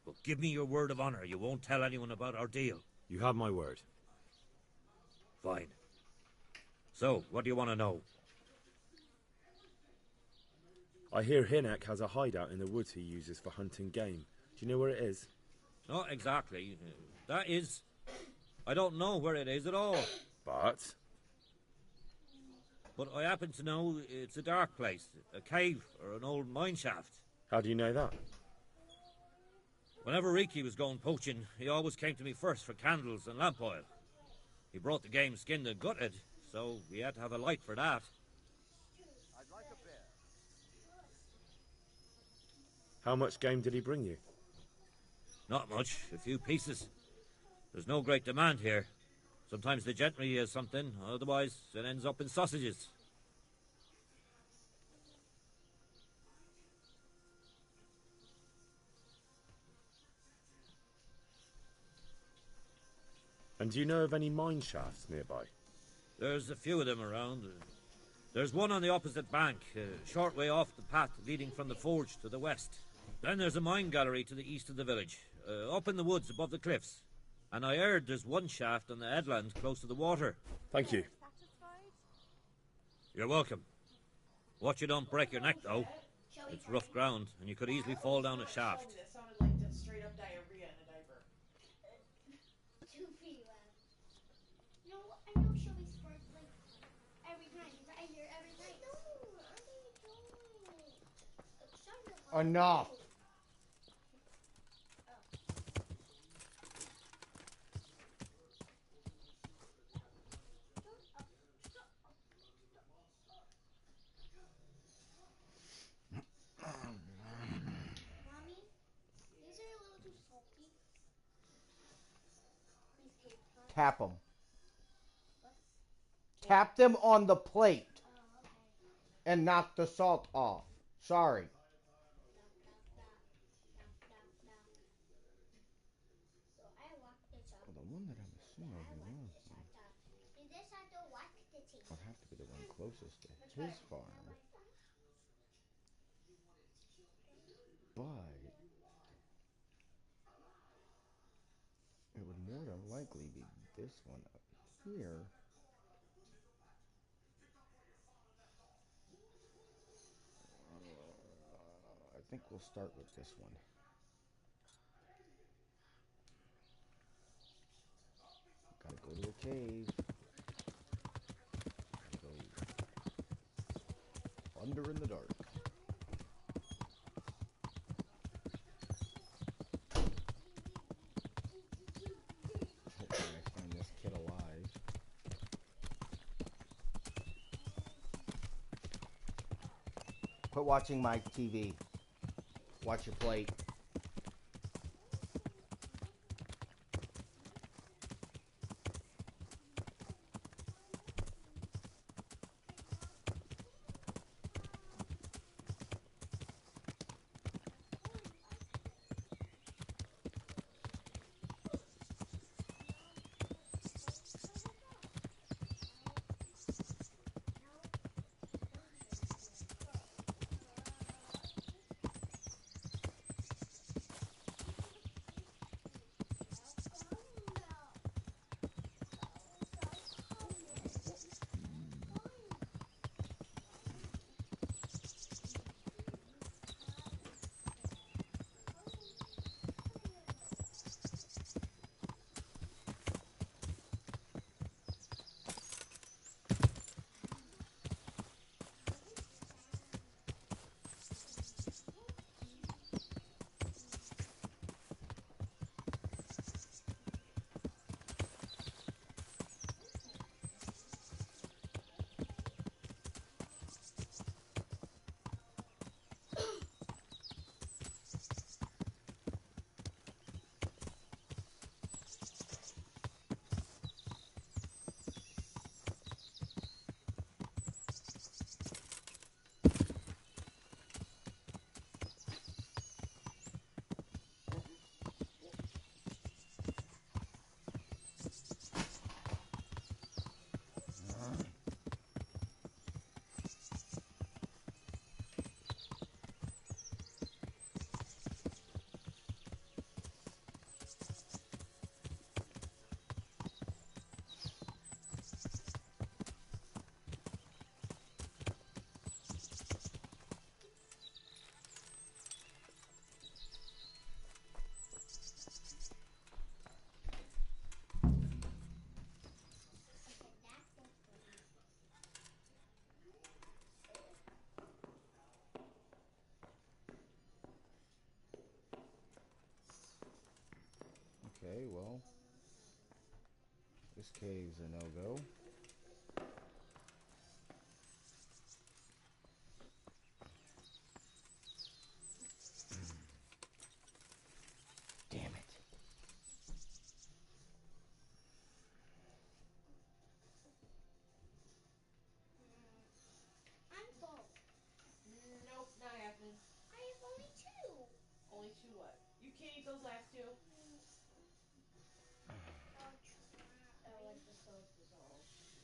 But give me your word of honor you won't tell anyone about our deal. You have my word. Fine. So, what do you want to know? I hear Hinek has a hideout in the woods he uses for hunting game. Do you know where it is? Not exactly. That is... I don't know where it is at all. But I happen to know it's a dark place, a cave or an old mine shaft. How do you know that? Whenever Riki was going poaching, he always came to me first for candles and lamp oil. He brought the game skinned and gutted, so we had to have a light for that. How much game did he bring you? Not much, a few pieces. There's no great demand here. Sometimes the gentry has something, otherwise it ends up in sausages. And do you know of any mine shafts nearby? There's a few of them around. There's one on the opposite bank, a short way off the path leading from the forge to the west. Then there's a mine gallery to the east of the village, up in the woods above the cliffs. And I heard there's one shaft on the headland close to the water. Thank you. You're welcome. Watch you don't break your neck, though. It's rough ground, and you could easily fall down a shaft. That sounded like just straight up diarrhea in a diaper. No, I know she'll be smart like every time. He's right here every night. No, Enough. Mommy, these are a little too salty. These tape tots. Tap them. Tap them on the plate. And knock the salt off. Sorry. one that I'm assuming he was would have to be the one closest to his farm. But it would more than likely be this one up here. I think we'll start with this one. Gotta go to a cave. Gotta go under in the dark. Hopefully I find this kid alive. Quit watching my TV. Watch your plate. Okay, well, this cave's a no-go. Damn it. I'm full. Nope, not happening. I have only 2. Only 2 what? You can't eat those last 2? Oh, like the sauce dissolved. Just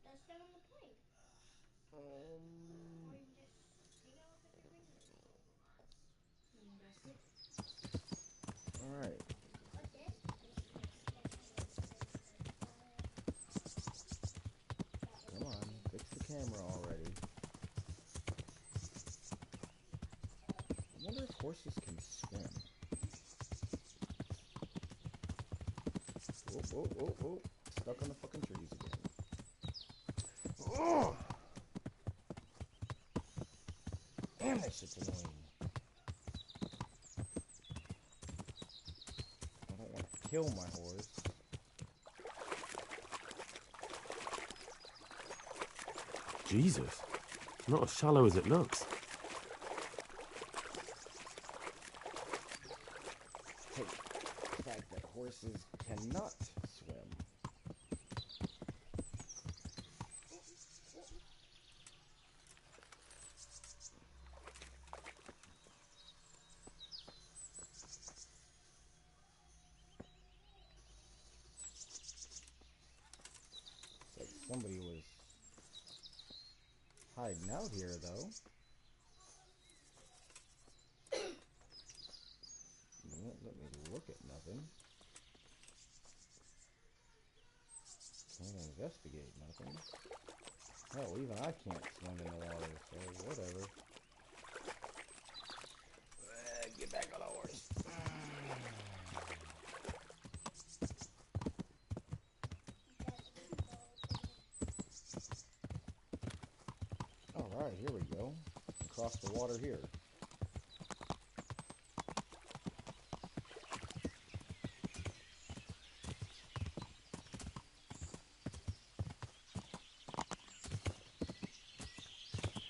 dust it on the plate. Or you can just take it off with your finger. And dust it. Alright. What's this? Come on, fix the camera already. I wonder if horses can swim. Oh, oh, oh, oh. Stuck on the fucking trees again. Oh! Damn, that shit's annoying. I don't want to kill my horse. Jesus, not as shallow as it looks. Hey, the fact that horses cannot swim. somebody was hiding out here, though. Let me look at nothing. Can't investigate nothing. Hell, even I can't swim in the water, so whatever. Get back on the horse. Alright, here we go. Across the water here.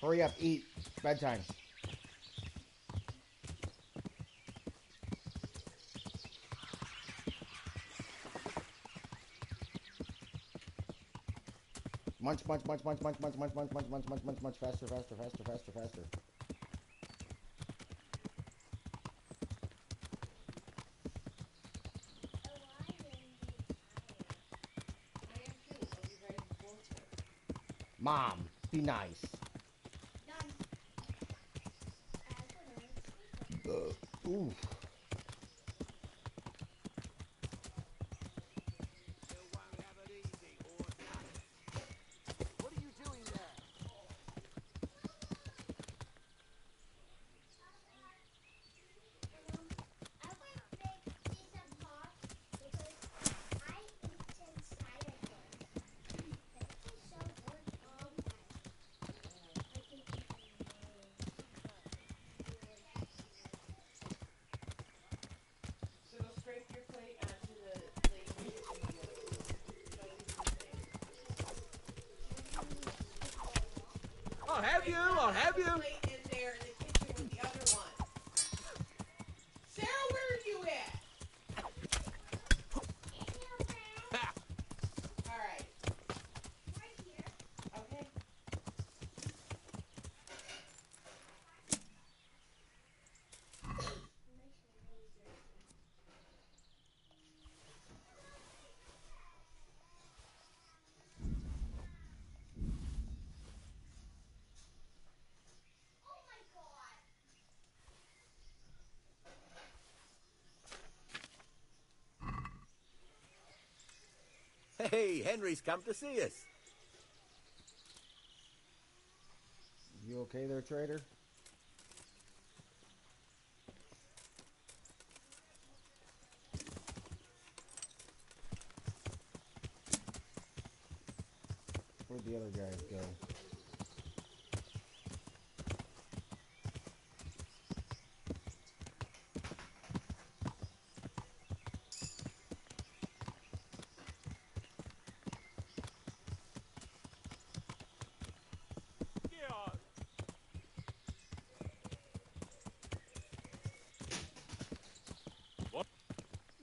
Hurry up, eat. Bedtime. Munch, munch, munch, munch, munch, munch, munch, munch, munch, munch, munch, munch, munch, faster, faster, faster, faster, faster. Mom, be nice. Oof. I'll have you. In there in the kitchen with the other one. Sarah, where are you at? All right. Right here. Okay. Hey, Henry's come to see us. You okay there, trader? Where'd the other guys go?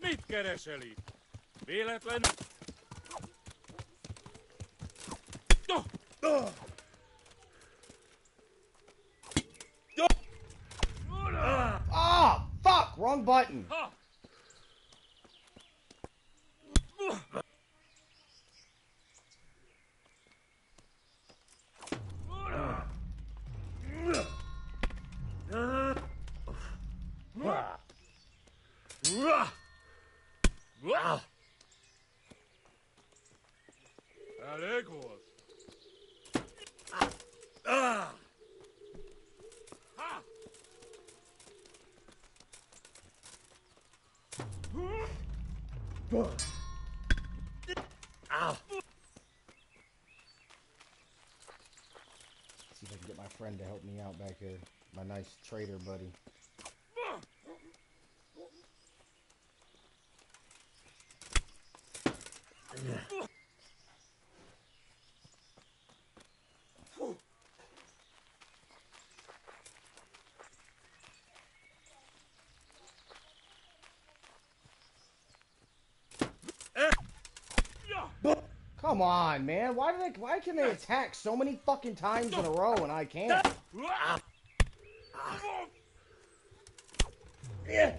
Mit kereseli? Véletlen... Ah! Fuck! Wrong button! See if I can get my friend to help me out back here. My nice trader buddy. Come on, man. Why can they attack so many fucking times in a row and I can't? Yeah.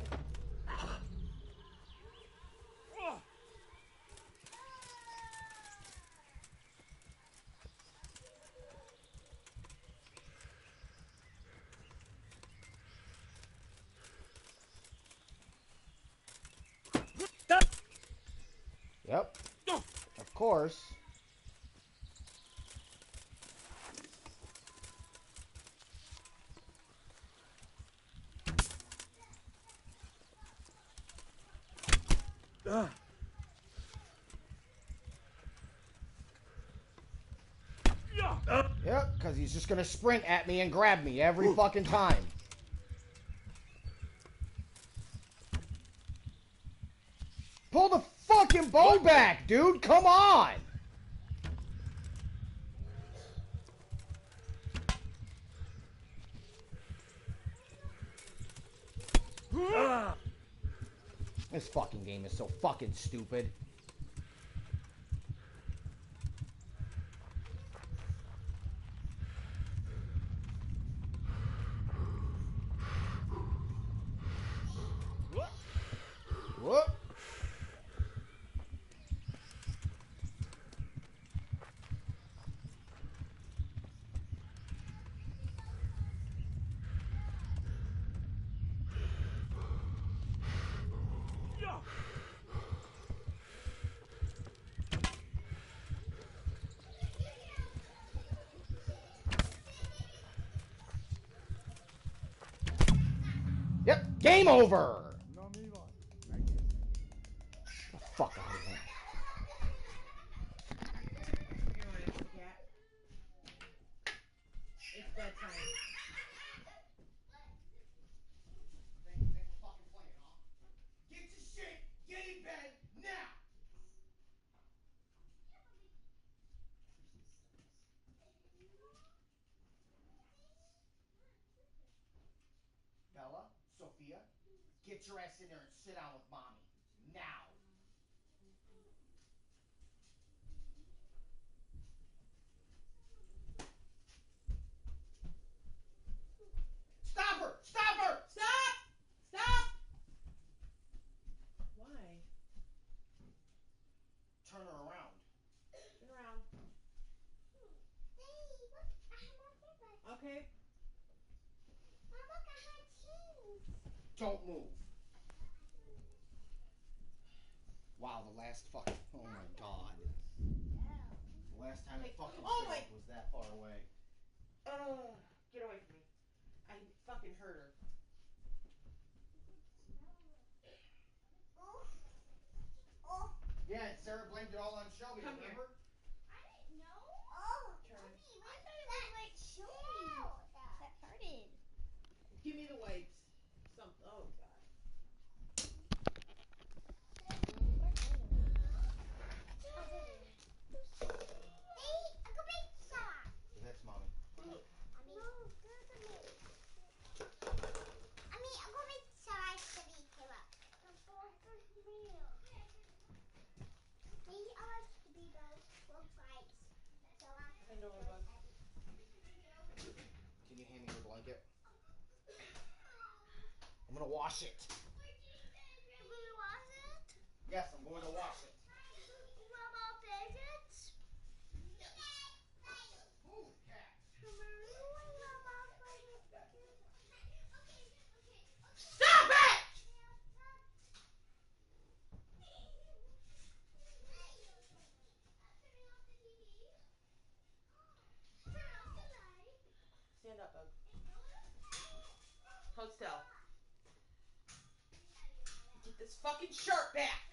Yep. Of course. Yep, because he's just gonna sprint at me and grab me every fucking time. Pull the fucking bow back, dude! Come on! This fucking game is so fucking stupid. Whoop. Yep, game over! Fuck out of here. You know what it is, cat? It's bedtime. Get your shit! Get in bed now! Bella, Sophia, get your ass in there and sit down with mommy. Now! Stop her! Stop her! Stop! Stop! Why? Turn her around. Turn around. Okay. Don't move. Wow, the last fucking... Oh my god. The last time the fucking snake was that far away. Oh, get away from me. I fucking hurt her. Yeah, and Sarah blamed it all on Shelby, Come remember? I didn't know. Oh, Turn. I thought it was like Shelby that farted. Give me the wipes. Oh, God. That's mommy. Bend over, bud. Can you hand me your blanket? I'm gonna wash it. Yes, I'm going to wash it. Move, cat. Stop it! Stand up, bud. Hold still. Get this fucking shirt back!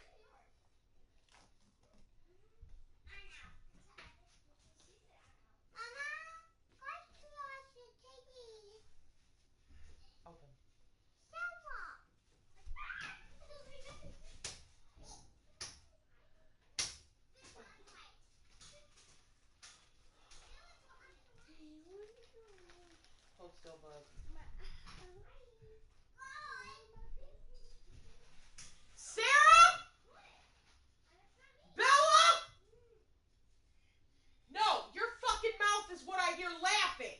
Open. Hold still, bud. Sarah? Bella? No, your fucking mouth is what I hear laughing.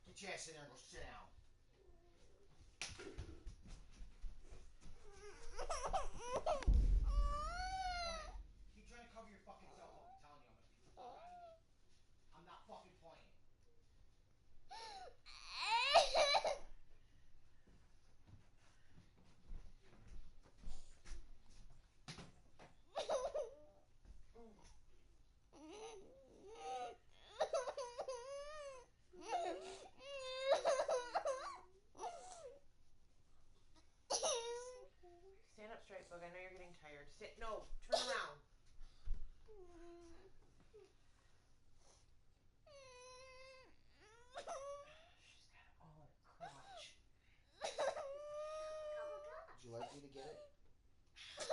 Get your ass in there and go sit down. me to get it? What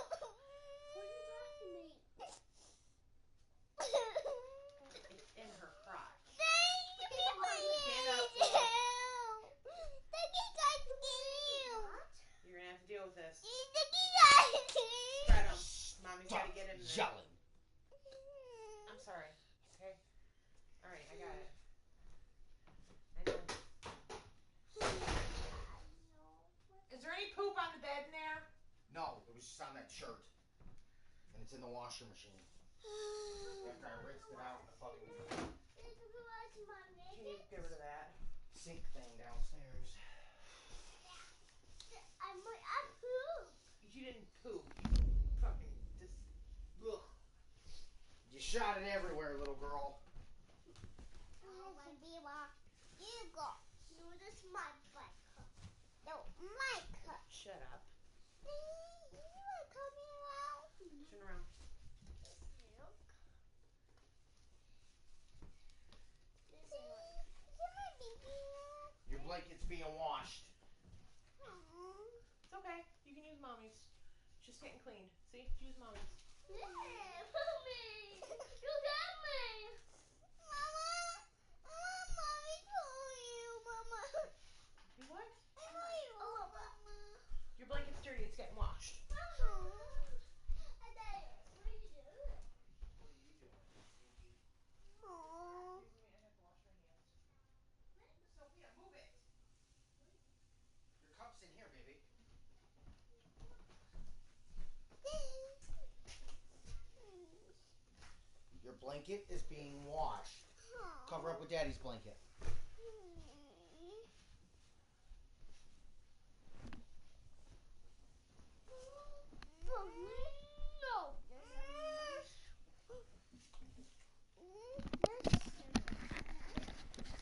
are you talking to me? It's in her crotch. Stand up. You're gonna have to deal with this. Spread 'em. Mommy's gotta get in there. Yelling. I'm sorry. Okay. All right, I got it. I know. Is there any poop on the bed in there? No, it was just on that shirt. And it's in the washer machine. After I rinsed it out in the fucking Can you get rid of that? sink thing downstairs. I pooped. You didn't poop. You fucking just. Ugh. You shot it everywhere, little girl. You go. No, this is my butt. No, my cup. Shut up. You want to come around? Turn around. Your blanket's being washed. It's okay. You can use mommy's. It's just getting cleaned. See? Use mommy's. Yeah, mommy. You got me. Mama. Mommy told you, Mama. You what? I know you, Mama. Your blanket's dirty. It's getting washed. Sophia, move it. Your cup's in here, baby. Your blanket is being washed. Cover up with Daddy's blanket.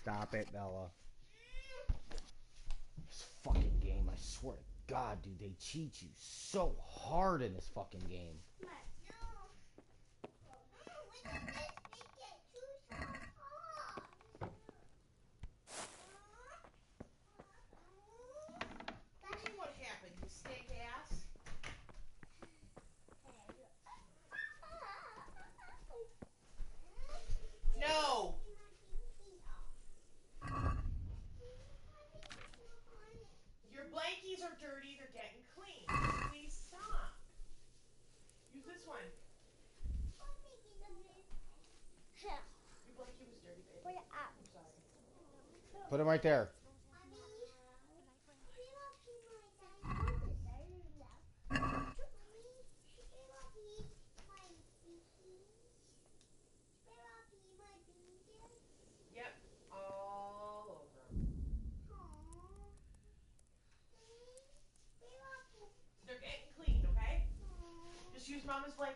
Stop it, Bella. This fucking game, I swear to God, dude, they cheat you so hard in this fucking game. What happened? You stink ass? No! Your blankies are dirty, they're getting clean. Please stop. Use this one. Your blankie was dirty, baby. Put it up. I'm sorry. Put it right there. Yep, all over. They're getting cleaned, okay? Just use Mama's blanket.